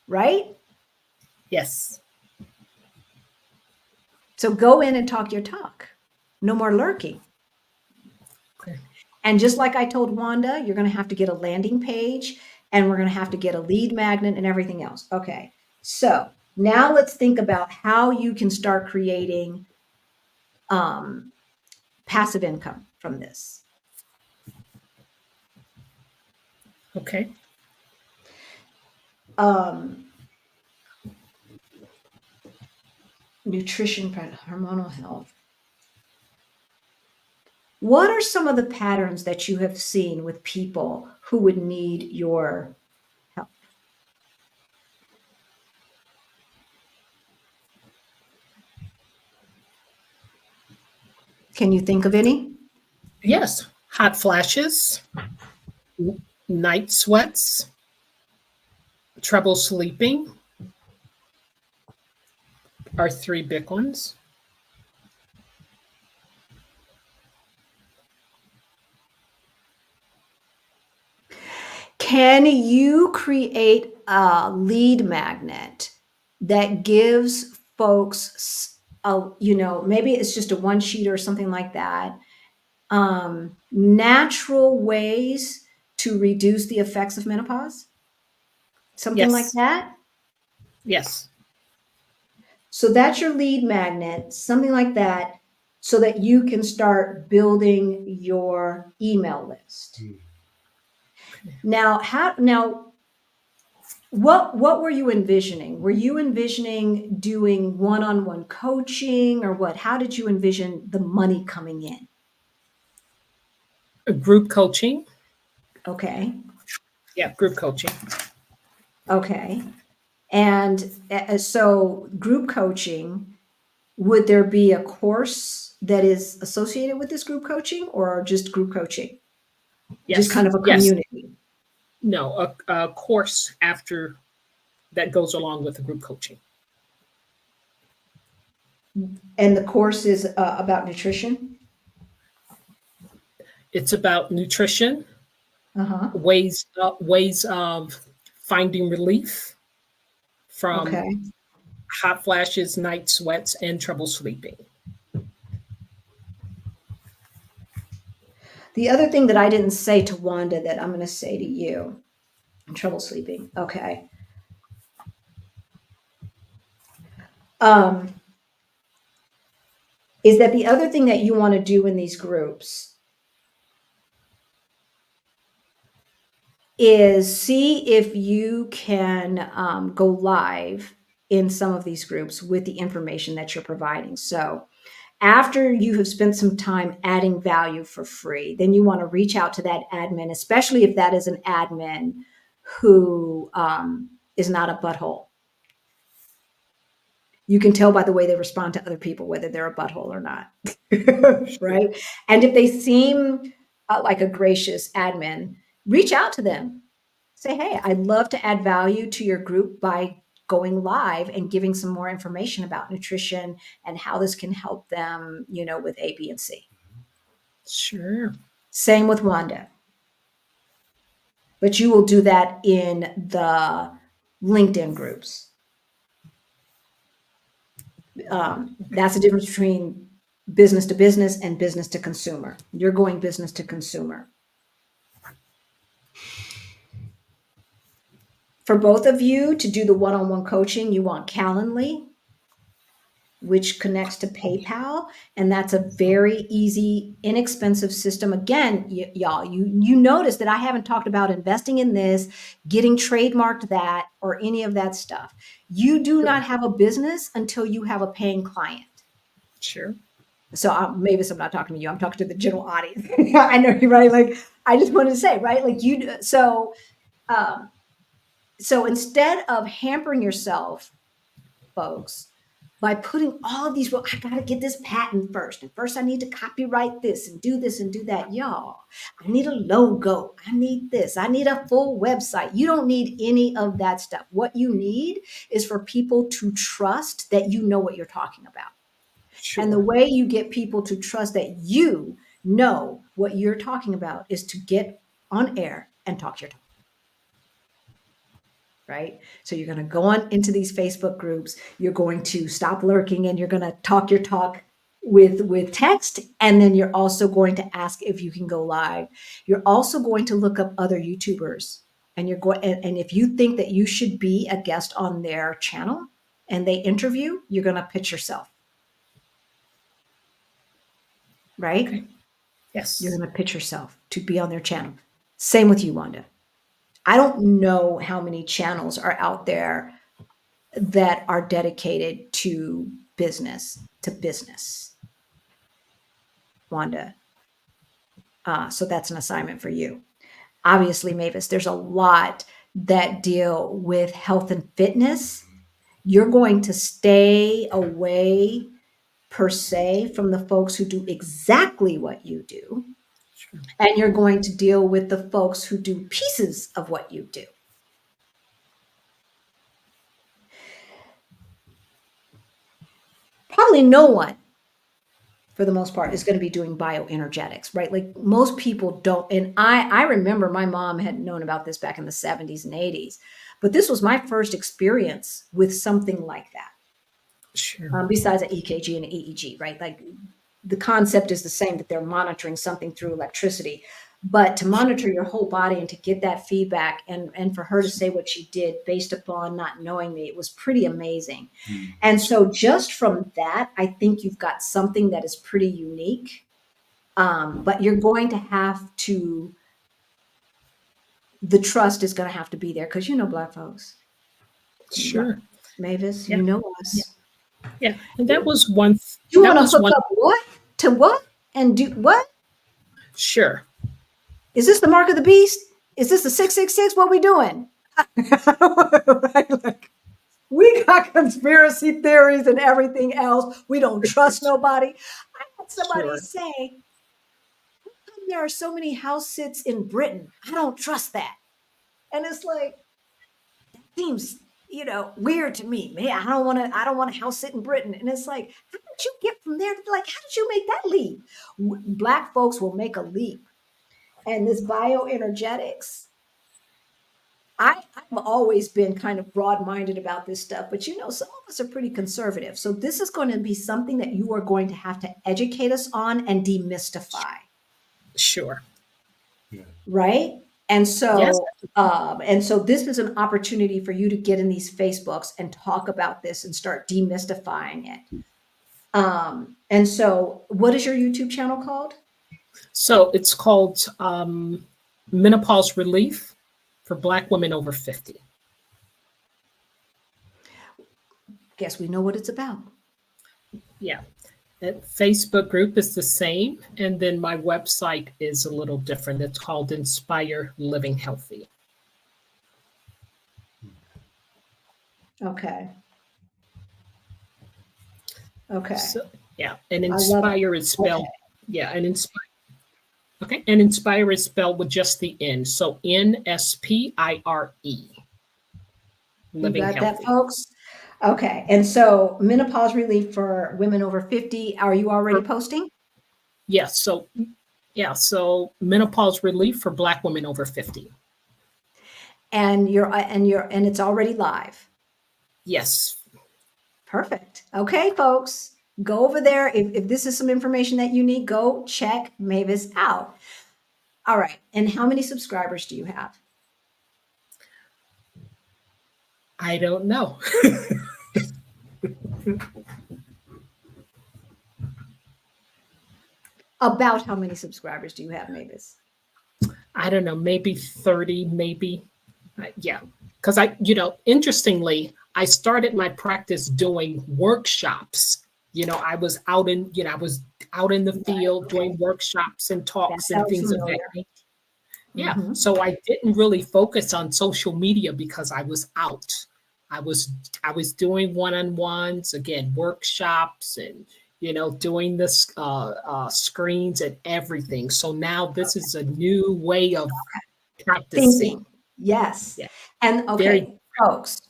Right? Yes. So go in and talk your talk. No more lurking. Okay. And just like I told Wanda, you're going to have to get a landing page and we're going to have to get a lead magnet and everything else. Okay. So now let's think about how you can start creating passive income from this. Okay. Nutrition, hormonal health. What are some of the patterns that you have seen with people who would need your help? Can you think of any? Yes. Hot flashes, night sweats, trouble sleeping are three big ones. Can you create a lead magnet that gives folks maybe it's just a one sheet or something like that, natural ways to reduce the effects of menopause? Something like Yes. that? Yes. So that's your lead magnet, something like that, so that you can start building your email list. Now, what were you envisioning? Were you envisioning doing one-on-one coaching or what? How did you envision the money coming in? Group coaching. Okay. Yeah, group coaching. Okay. And so group coaching, would there be a course that is associated with this group coaching or just group coaching? Just Yes. kind of a Yes. community? No, a course after that goes along with the group coaching. And the course is about nutrition? It's about nutrition, Uh-huh. ways of finding relief from Okay. hot flashes, night sweats, and trouble sleeping. The other thing that I didn't say to Wanda that I'm going to say to you, trouble sleeping. Okay. Is that the other thing that you want to do in these groups is see if you can go live in some of these groups with the information that you're providing. So after you have spent some time adding value for free, then you want to reach out to that admin, especially if that is an admin who is not a butthole. You can tell by the way they respond to other people whether they're a butthole or not, right? And if they seem like a gracious admin, reach out to them. Say, hey, I'd love to add value to your group by going live and giving some more information about nutrition and how this can help them, with A, B, and C. Sure. Same with Wanda. But you will do that in the LinkedIn groups. That's the difference between business to business and business to consumer. You're going business to consumer. For both of you to do the one-on-one coaching, you want Calendly, which connects to PayPal. And that's a very easy, inexpensive system. Again, y'all, you notice that I haven't talked about investing in this, getting trademarked that, or any of that stuff. You do not have a business until you have a paying client. Sure. So Mavis, I'm not talking to you. I'm talking to the general audience. I know you're right. Like, I just wanted to say, right? Like so instead of hampering yourself, folks, by putting all of these, well, I got to get this patent first. And first I need to copyright this and do that. Y'all, I need a logo. I need this. I need a full website. You don't need any of that stuff. What you need is for people to trust that you know what you're talking about. Sure. And the way you get people to trust that you know what you're talking about is to get on air and talk your talk. Right? So you're going to go on into these Facebook groups. You're going to stop lurking and you're going to talk your talk with text. And then you're also going to ask if you can go live. You're also going to look up other YouTubers and and if you think that you should be a guest on their channel and they interview, you're going to pitch yourself. Right? Okay. Yes. You're going to pitch yourself to be on their channel. Same with you, Wanda. I don't know how many channels are out there that are dedicated to business, Wanda. So that's an assignment for you. Obviously, Mavis, there's a lot that deal with health and fitness. You're going to stay away, per se, from the folks who do exactly what you do. Sure. And you're going to deal with the folks who do pieces of what you do. Probably no one, for the most part, is going to be doing bioenergetics, right? Like most people don't. And I remember my mom had known about this back in the 70s and 80s, but this was my first experience with something like that. Sure. Besides an EKG and an EEG, right? Like the concept is the same, that they're monitoring something through electricity. But to monitor your whole body and to get that feedback and for her to say what she did based upon not knowing me, it was pretty amazing. Mm-hmm. And so just from that, I think you've got something that is pretty unique. But you're going to have to, the trust is going to have to be there because Black folks. Sure. Mavis, yeah. You know us. Yeah. And that was one. You want to hook up what? To what? And do what? Sure. Is this the mark of the beast? Is this the 666? What are we doing? Like, we got conspiracy theories and everything else. We don't trust nobody. I had somebody say, there are so many house sits in Britain. I don't trust that. And it's like, that seems, weird to me. Man, I don't want to house sit in Britain. And it's like, how did you get from there? Like, how did you make that leap? Black folks will make a leap. And this bioenergetics, I've always been kind of broad-minded about this stuff, but some of us are pretty conservative. So this is going to be something that you are going to have to educate us on and demystify. Sure. Right? And so, yes. So this is an opportunity for you to get in these Facebooks and talk about this and start demystifying it. And so what is your YouTube channel called? So it's called Menopause Relief. for Black women over 50. Guess we know what it's about. Yeah. That Facebook group is the same. And then my website is a little different. It's called Inspire Living Healthy. Okay. Okay. So, yeah. And I love it. Inspire is spelled, Okay. yeah. And Inspire. Okay. And Inspire is spelled with just the N. So NSPIRE. You Living got that, Healthy. folks? Okay. And so menopause relief for women over 50, are you already posting? Yes. So, yeah. So menopause relief for Black women over 50. And it's already live. Yes. Perfect. Okay, folks, go over there. If this is some information that you need, go check Mavis out. All right. And how many subscribers do you have? I don't know. About how many subscribers do you have, Mavis? I don't know, maybe 30, maybe. Yeah. Because interestingly, I started my practice doing workshops. I was out in the field doing workshops and talks That and sounds things of that familiar. nature. Yeah. Mhm. So I didn't really focus on social media because I was out. I was doing one-on-ones, again, workshops and doing this screens and everything. So now this is a new way of practicing. Thinking. Yes. Yeah. And okay, folks,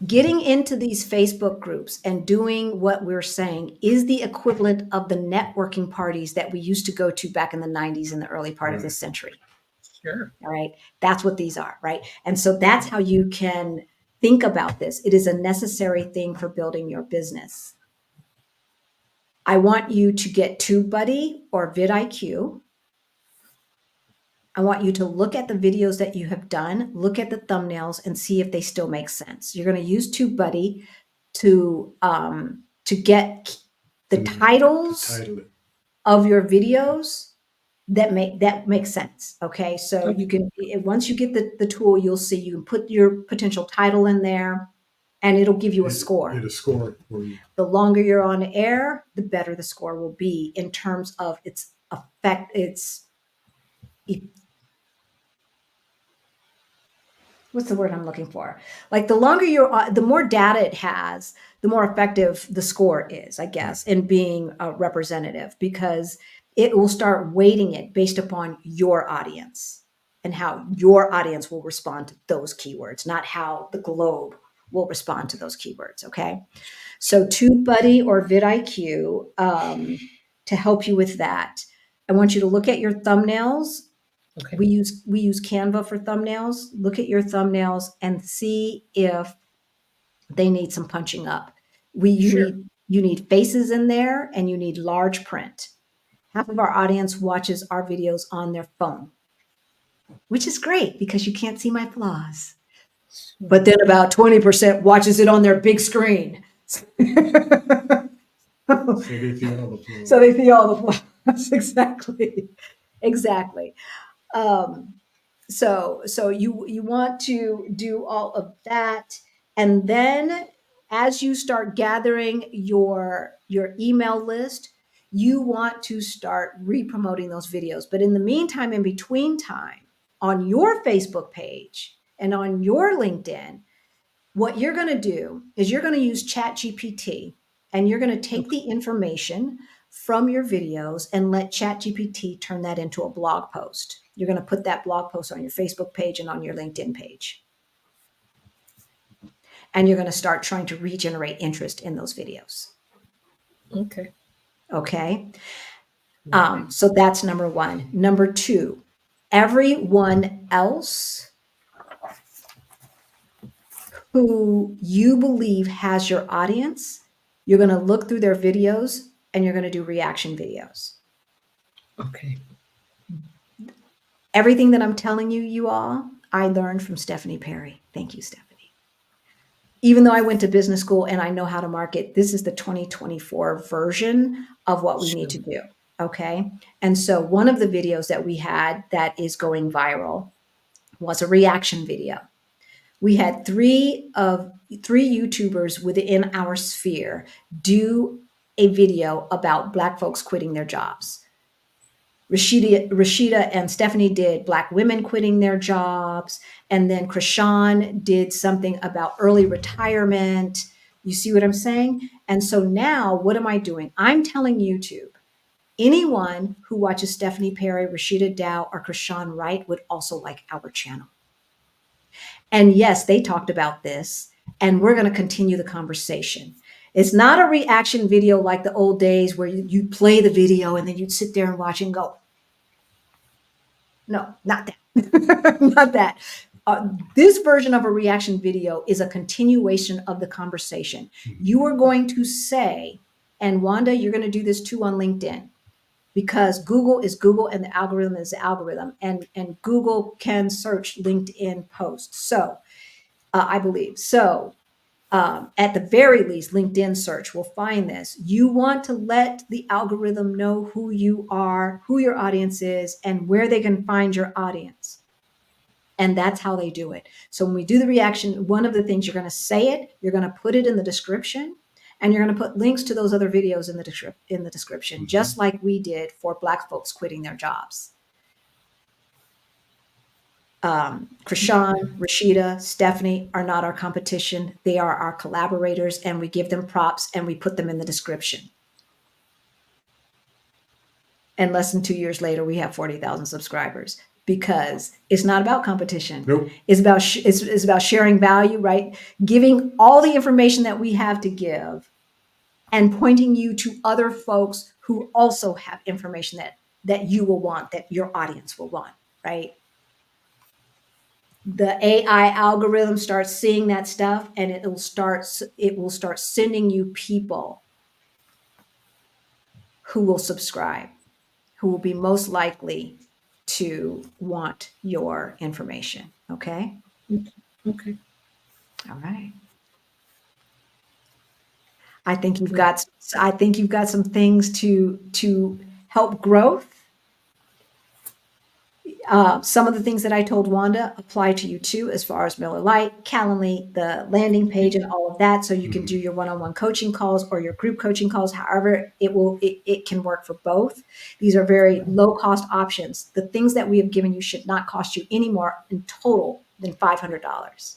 getting into these Facebook groups and doing what we're saying is the equivalent of the networking parties that we used to go to back in the 90s and the early part of this century. Sure. All right. That's what these are, right? And so that's how you can think about this. It is a necessary thing for building your business. I want you to get TubeBuddy or vidIQ. I want you to look at the videos that you have done, look at the thumbnails, and see if they still make sense. You're going to use TubeBuddy to get the titles of your videos that make sense. Okay, so you can, once you get the tool, you'll see you can put your potential title in there, and it'll give you a score. It'll score for you. The longer you're on air, the better the score will be in terms of its effect. What's the word I'm looking for? Like the longer you're on, the more data it has, the more effective the score is, I guess, in being a representative, because it will start weighting it based upon your audience and how your audience will respond to those keywords, not how the globe will respond to those keywords. Okay. So TubeBuddy or vidIQ to help you with that. I want you to look at your thumbnails. Okay. We use Canva for thumbnails. Look at your thumbnails and see if they need some punching up. You need faces in there, and you need large print. Half of our audience watches our videos on their phone, which is great because you can't see my flaws. But then about 20% watches it on their big screen. So they see all the flaws. So they see all the flaws. Exactly. So you want to do all of that, and then as you start gathering your email list, you want to start re-promoting those videos. But in the meantime, in between time, on your Facebook page and on your LinkedIn, what you're going to do is you're going to use ChatGPT, and you're going to take the information from your videos and let ChatGPT turn that into a blog post. You're going to put that blog post on your Facebook page and on your LinkedIn page. And you're going to start trying to regenerate interest in those videos. Okay. Okay. So that's number one. Number two, everyone else who you believe has your audience, you're going to look through their videos and you're going to do reaction videos. Okay. Everything that I'm telling you all, I learned from Stephanie Perry. Thank you, Stephanie. Even though I went to business school and I know how to market, this is the 2024 version of what we need to do. Okay. And so one of the videos that we had that is going viral was a reaction video. We had three YouTubers within our sphere do a video about Black folks quitting their jobs. Rashida and Stephanie did Black women quitting their jobs. And then Krishan did something about early retirement. You see what I'm saying? And so now what am I doing? I'm telling YouTube, anyone who watches Stephanie Perry, Rashida Dow, or Krishan Wright would also like our channel. And yes, they talked about this, and we're going to continue the conversation. It's not a reaction video like the old days where you play the video and then you'd sit there and watch and go, no, not that, not that. This version of a reaction video is a continuation of the conversation. You are going to say, and Wanda, you're going to do this too on LinkedIn, because Google is Google and the algorithm is the algorithm, and Google can search LinkedIn posts. So I believe so. At the very least, LinkedIn search will find this. You want to let the algorithm know who you are, who your audience is, and where they can find your audience. And that's how they do it. So when we do the reaction, one of the things, you're going to say it, you're going to put it in the description, and you're going to put links to those other videos in the description, just like we did for Black folks quitting their jobs. Krishan, Rashida, Stephanie are not our competition. They are our collaborators, and we give them props and we put them in the description. And less than 2 years later, we have 40,000 subscribers, because it's not about competition. Nope. It's about it's about sharing value, right? Giving all the information that we have to give, and pointing you to other folks who also have information that you will want, that your audience will want, right? The AI algorithm starts seeing that stuff, and it will start sending you people who will subscribe, who will be most likely to want your information. Okay. Okay. All right. I think you've got some things to help growth. Some of the things that I told Wanda apply to you too, as far as Miller Lite, Calendly, the landing page, and all of that. So you can do your one-on-one coaching calls or your group coaching calls. However, it can work for both. These are very low-cost options. The things that we have given you should not cost you any more in total than $500.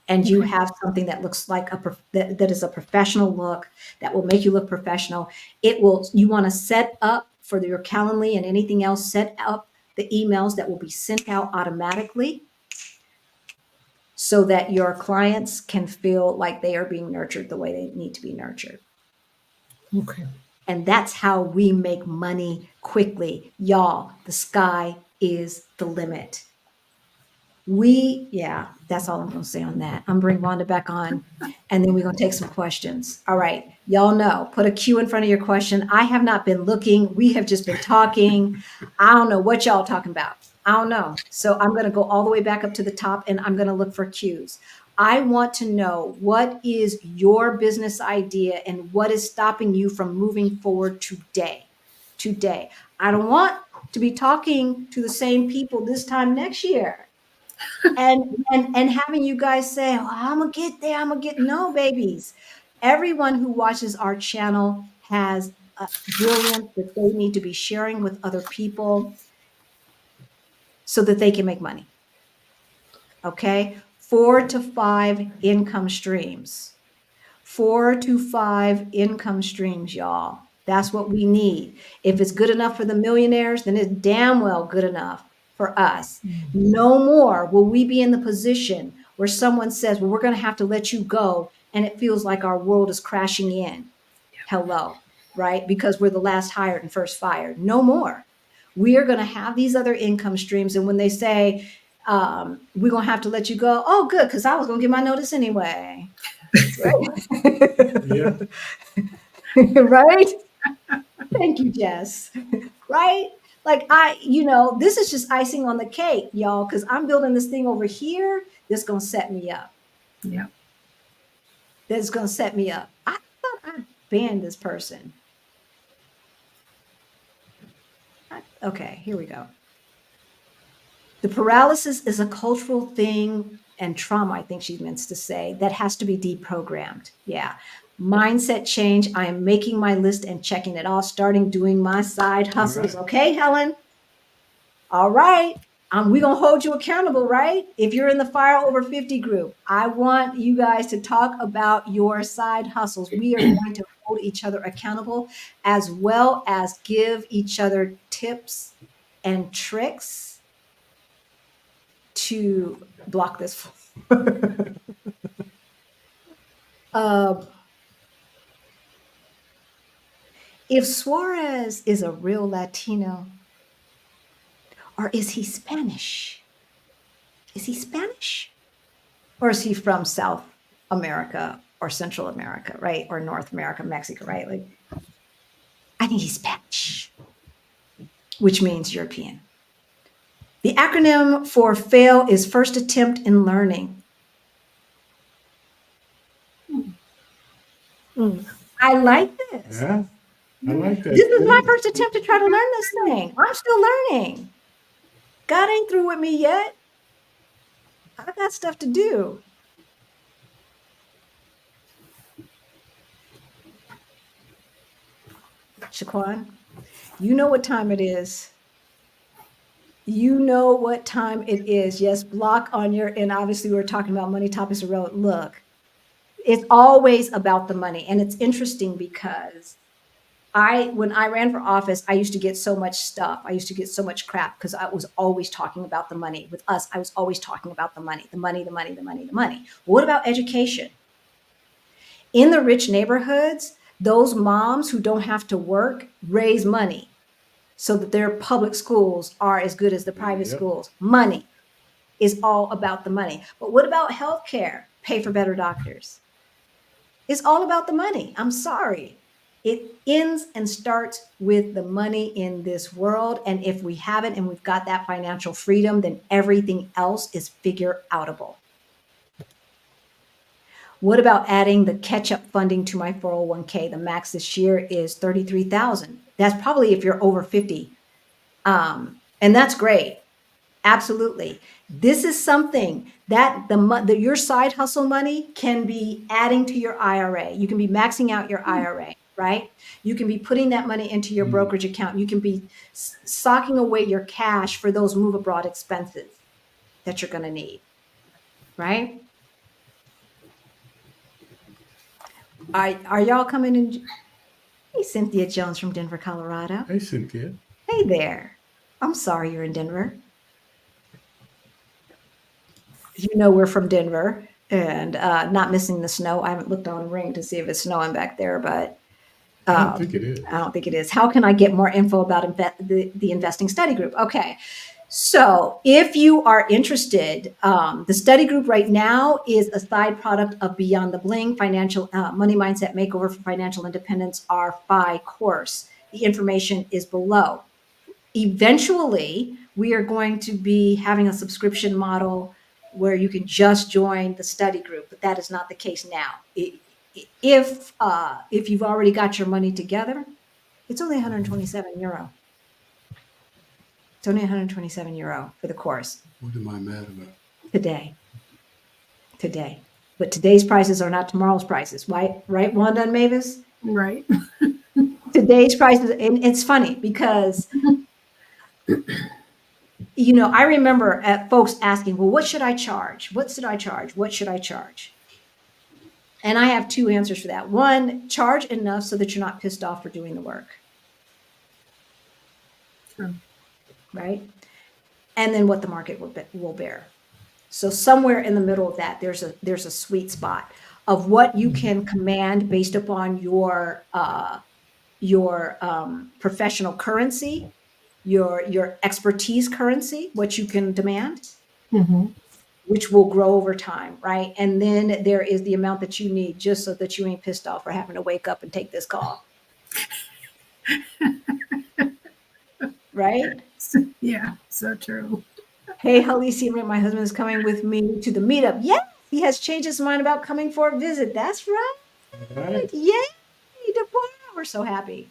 And you have something that looks like that is a professional look, that will make you look professional. You want to set up for your Calendly and anything else, set up the emails that will be sent out automatically, so that your clients can feel like they are being nurtured the way they need to be nurtured. Okay. And that's how we make money quickly. Y'all, the sky is the limit. That's all I'm going to say on that. I'm bring Wanda back on, and then we're going to take some questions. All right. Y'all know, put a Q in front of your question. I have not been looking. We have just been talking. I don't know what y'all talking about. I don't know. So I'm going to go all the way back up to the top, and I'm going to look for Qs. I want to know, what is your business idea and what is stopping you from moving forward today? Today. I don't want to be talking to the same people this time next year. And having you guys say, oh, I'm gonna get there, no, babies. Everyone who watches our channel has brilliance that they need to be sharing with other people so that they can make money. Okay, 4 to 5 income streams. 4 to 5 income streams, y'all. That's what we need. If it's good enough for the millionaires, then it's damn well good enough for us. No more will we be in the position where someone says, well, we're going to have to let you go, and it feels like our world is crashing in. Hello, right? Because we're the last hired and first fired. No more. We are going to have these other income streams. And when they say, we're going to have to let you go, oh, good, because I was going to get my notice anyway. Yeah. Right? Thank you, Jess. Right? Like this is just icing on the cake, y'all, because I'm building this thing over here that's going to set me up. Yeah. That's going to set me up. I thought I banned this person. Okay, here we go. The paralysis is a cultural thing and trauma, I think she meant to say, that has to be deprogrammed. Yeah. Mindset change. I am making my list and checking it off, starting doing my side hustles. All right. Okay, Helen? All right. We're going to hold you accountable, right? If you're in the Fire Over 50 group, I want you guys to talk about your side hustles. We are going to hold each other accountable as well as give each other tips and tricks to block this. uh, if Suarez is a real Latino, or is he Spanish? Is he Spanish? Or is he from South America or Central America, right? Or North America, Mexico, right? Like, I think he's Spanish, which means European. The acronym for FAIL is first attempt in learning. I like this. Yeah, I like that. This is my first attempt to try to learn this thing. I'm still learning. God ain't through with me yet. I got stuff to do. Shaquan, you know what time it is. You know what time it is. Yes, block on your, and obviously we're talking about money topics are relevant. Look, it's always about the money. And it's interesting because when I ran for office, I used to get so much stuff. I used to get so much crap because I was always talking about the money. With us, I was always talking about the money, the money, the money, the money, the money. What about education? In the rich neighborhoods, those moms who don't have to work raise money so that their public schools are as good as the private Yep. schools. Money is all about the money. But what about healthcare? Pay for better doctors. It's all about the money. I'm sorry. It ends and starts with the money in this world. And if we haven't and we've got that financial freedom, then everything else is figure outable. What about adding the catch-up funding to my 401k? The max this year is $33,000. That's probably if you're over 50. And that's great. Absolutely. This is something that your side hustle money can be adding to your IRA. You can be maxing out your IRA, right? You can be putting that money into your brokerage account. You can be socking away your cash for those move abroad expenses that you're going to need, right? Are y'all coming in? Hey, Cynthia Jones from Denver, Colorado. Hey, Cynthia. Hey there. I'm sorry you're in Denver. You know we're from Denver and not missing the snow. I haven't looked on Ring to see if it's snowing back there, but I don't think it is. I don't think it is. How can I get more info about the investing study group? Okay. So if you are interested, the study group right now is a side product of Beyond the Bling, Financial Money Mindset Makeover for Financial Independence, our FI course. The information is below. Eventually, we are going to be having a subscription model where you can just join the study group, but that is not the case now. If you've already got your money together, it's only €127. It's only €127 for the course. What am I mad about? Today. But today's prices are not tomorrow's prices, right, Wanda and Mavis? Right. Today's prices, and it's funny because, I remember folks asking, well, what should I charge? What should I charge? What should I charge? And I have two answers for that. One, charge enough so that you're not pissed off for doing the work. Sure. Right? And then what the market will bear. So somewhere in the middle of that, there's a sweet spot of what you can command based upon your professional currency, your expertise currency, what you can demand, which will grow over time, right? And then there is the amount that you need just so that you ain't pissed off for having to wake up and take this call. Right? Yeah, so true. Hey, Alicia, my husband is coming with me to the meetup. Yes, he has changed his mind about coming for a visit. That's right. Right. Yay, Deborah. We're so happy.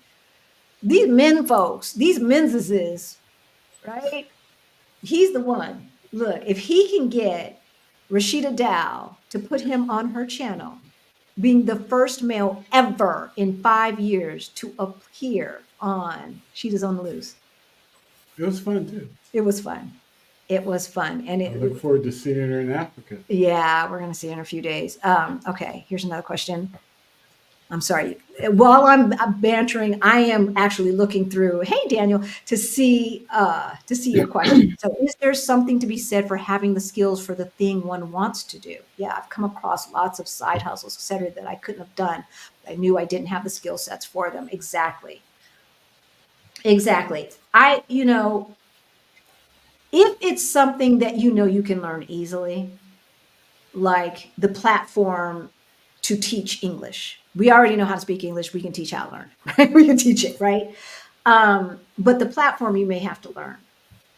These men folks, these menses, right? He's the one. Look, if he can get Rashida Dow to put him on her channel, being the first male ever in 5 years to appear on Sheeta's on the Loose. It was fun too. It was fun. It was fun. And I look forward to seeing her in Africa. yeah, we're going to see her in a few days. Okay, here's another question. I'm sorry. While I'm bantering, I am actually looking through. Hey, Daniel, to see your question. So, is there something to be said for having the skills for the thing one wants to do? Yeah, I've come across lots of side hustles, et cetera, that I couldn't have done. I knew I didn't have the skill sets for them. Exactly. Exactly. If it's something that you can learn easily, like the platform to teach English. We already know how to speak English. We can teach how to learn, right? We can teach it, right? But the platform you may have to learn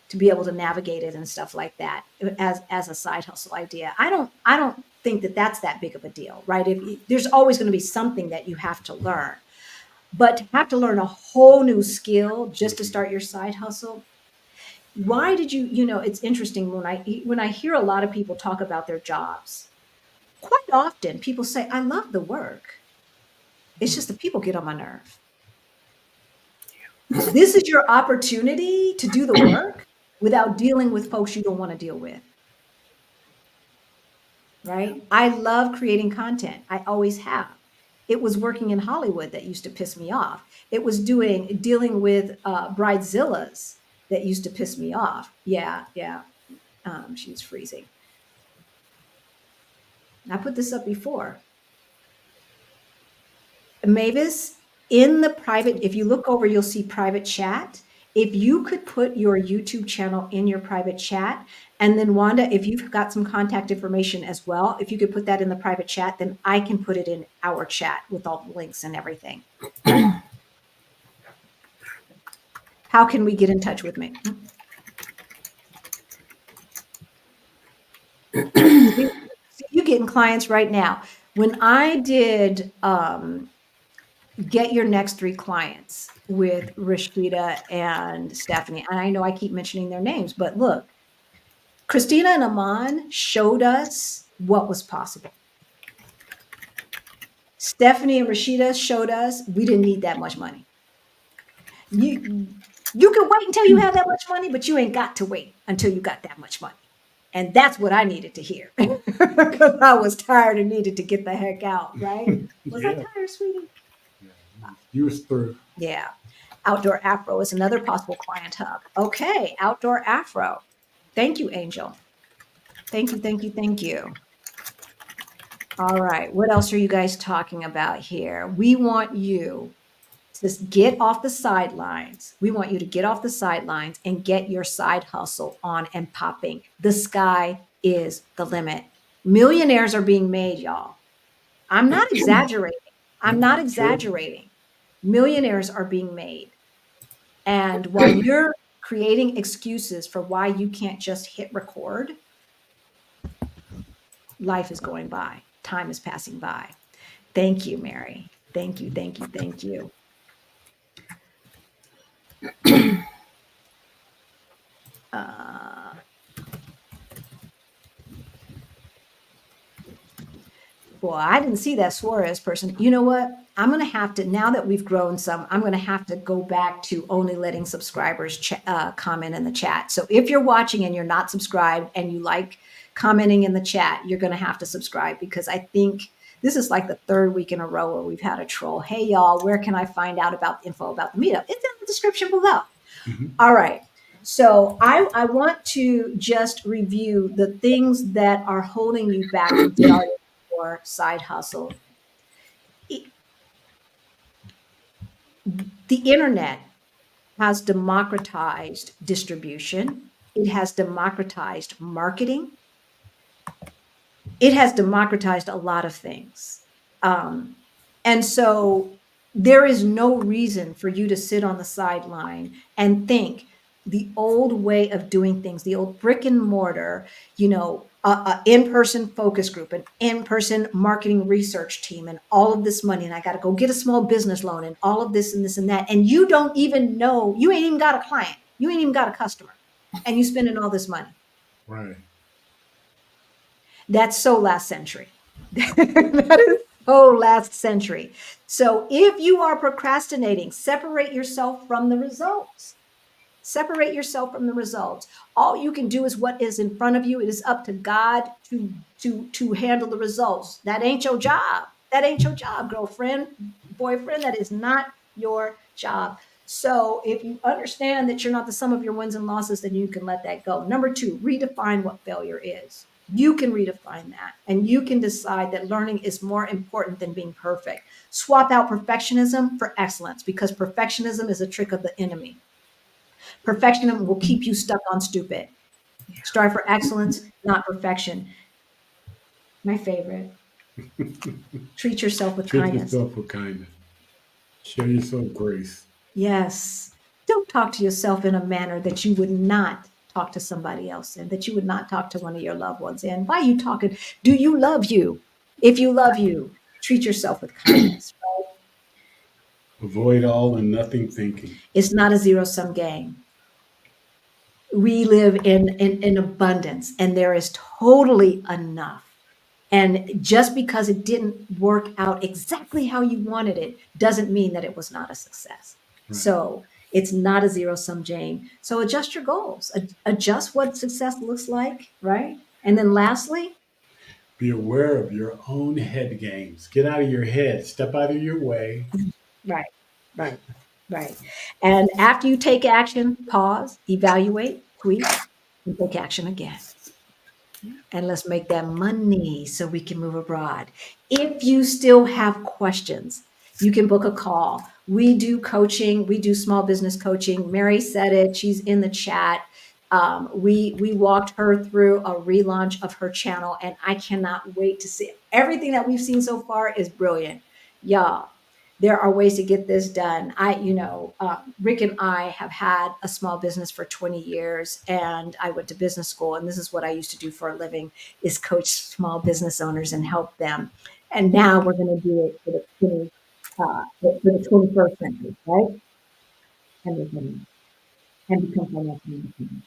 to be able to navigate it and stuff like that as a side hustle idea. I don't think that that's that big of a deal, right? There's always going to be something that you have to learn, but to have to learn a whole new skill just to start your side hustle. Why did it's interesting when I hear a lot of people talk about their jobs. Quite often people say, I love the work. It's just the people get on my nerve. This is your opportunity to do the work without dealing with folks you don't want to deal with. Right? I love creating content. I always have. It was working in Hollywood that used to piss me off. It was dealing with bridezillas that used to piss me off. Yeah. She's freezing. I put this up before. Mavis, in the private, if you look over, you'll see private chat. If you could put your YouTube channel in your private chat, and then Wanda, if you've got some contact information as well, if you could put that in the private chat, then I can put it in our chat with all the links and everything. How can we get in touch with me? You're getting clients right now. When I did Get Your Next 3 Clients with Rashida and Stephanie, and I know I keep mentioning their names, but look, Christina and Aman showed us what was possible. Stephanie and Rashida showed us we didn't need that much money. You can wait until you have that much money, but you ain't got to wait until you got that much money. And that's what I needed to hear because I was tired and needed to get the heck out, right? Was I tired, sweetie? Yeah, you was through. Yeah. Outdoor Afro is another possible client hub. Okay, Outdoor Afro. Thank you, Angel. Thank you. All right, what else are you guys talking about here? We want you to get off the sidelines. We want you to get off the sidelines and get your side hustle on and popping. The sky is the limit. Millionaires are being made, y'all. I'm not exaggerating. Millionaires are being made. And while you're creating excuses for why you can't just hit record, life is going by. Time is passing by. Thank you, Mary. Thank you. Well, I didn't see that Suarez person. You know what? I'm going to have to, now that we've grown some, I'm going to have to go back to only letting subscribers comment in the chat. So if you're watching and you're not subscribed and you like commenting in the chat, you're going to have to subscribe because I think this is like the third week in a row where we've had a troll. Hey, y'all, where can I find out about the info about the meetup? It's in the description below. Mm-hmm. All right. So I want to just review the things that are holding you back from starting your side hustle. The internet has democratized distribution. It has democratized marketing. It has democratized a lot of things. And so there is no reason for you to sit on the sideline and think the old way of doing things, the old brick and mortar, in-person focus group, an in-person marketing research team, and all of this money, and I got to go get a small business loan and all of this and this and that. And you don't even know, you ain't even got a client. You ain't even got a customer. and you spending all this money. Right. That's so last century. That is so last century. So if you are procrastinating, separate yourself from the results. Separate yourself from the results. All you can do is what is in front of you. It is up to God to handle the results. That ain't your job. That ain't your job, girlfriend, boyfriend. That is not your job. So if you understand that you're not the sum of your wins and losses, then you can let that go. Number two, redefine what failure is. You can redefine that, and you can decide that learning is more important than being perfect. Swap out perfectionism for excellence, because perfectionism is a trick of the enemy. Perfectionism will keep you stuck on stupid. Strive for excellence, not perfection. My favorite. Treat yourself with Treat kindness. yourself with kindness. Show yourself grace. Yes. Don't talk to yourself in a manner that you would not talk to somebody else in, that you would not talk to one of your loved ones in. Why are you talking? Do you love you? If you love you, treat yourself with kindness. Avoid all and nothing thinking. It's not a zero-sum game. We live in abundance, and there is totally enough. And just because it didn't work out exactly how you wanted it doesn't mean that it was not a success. Right. So it's not a zero-sum game. So adjust your goals, adjust what success looks like, right? And then lastly, Be aware of your own head games. Get out of your head. Step out of your way. right, right, right. And after you take action, pause, evaluate, tweak, and take action again. And let's make that money so we can move abroad. If you still have questions, you can book a call. We do coaching, we do small business coaching. Mary said it, she's in the chat. We walked her through a relaunch of her channel, and I cannot wait to see it. Everything that we've seen so far is brilliant. Y'all, there are ways to get this done. Rick and I have had a small business for 20 years, and I went to business school, and this is what I used to do for a living, is coach small business owners and help them. And now we're going to do it for the 21st century, right? And we're going and become financially independent.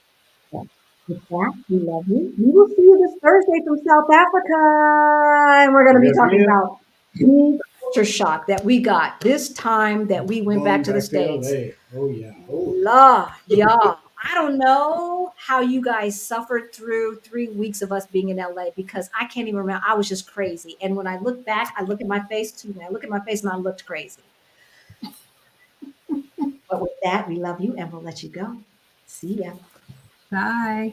So with that, we love you. We will see you this Thursday from South Africa, and we're going to be Yes, talking ma'am. about the culture shock that we got this time that we went back Going to the back to States. LA. Oh, yeah. Oh, La, y'all. I don't know how you guys suffered through 3 weeks of us being in LA, because I can't even remember. I was just crazy. And when I look back, I look at my face too. And I look at my face and I looked crazy. But with that, we love you and we'll let you go. See ya. Bye.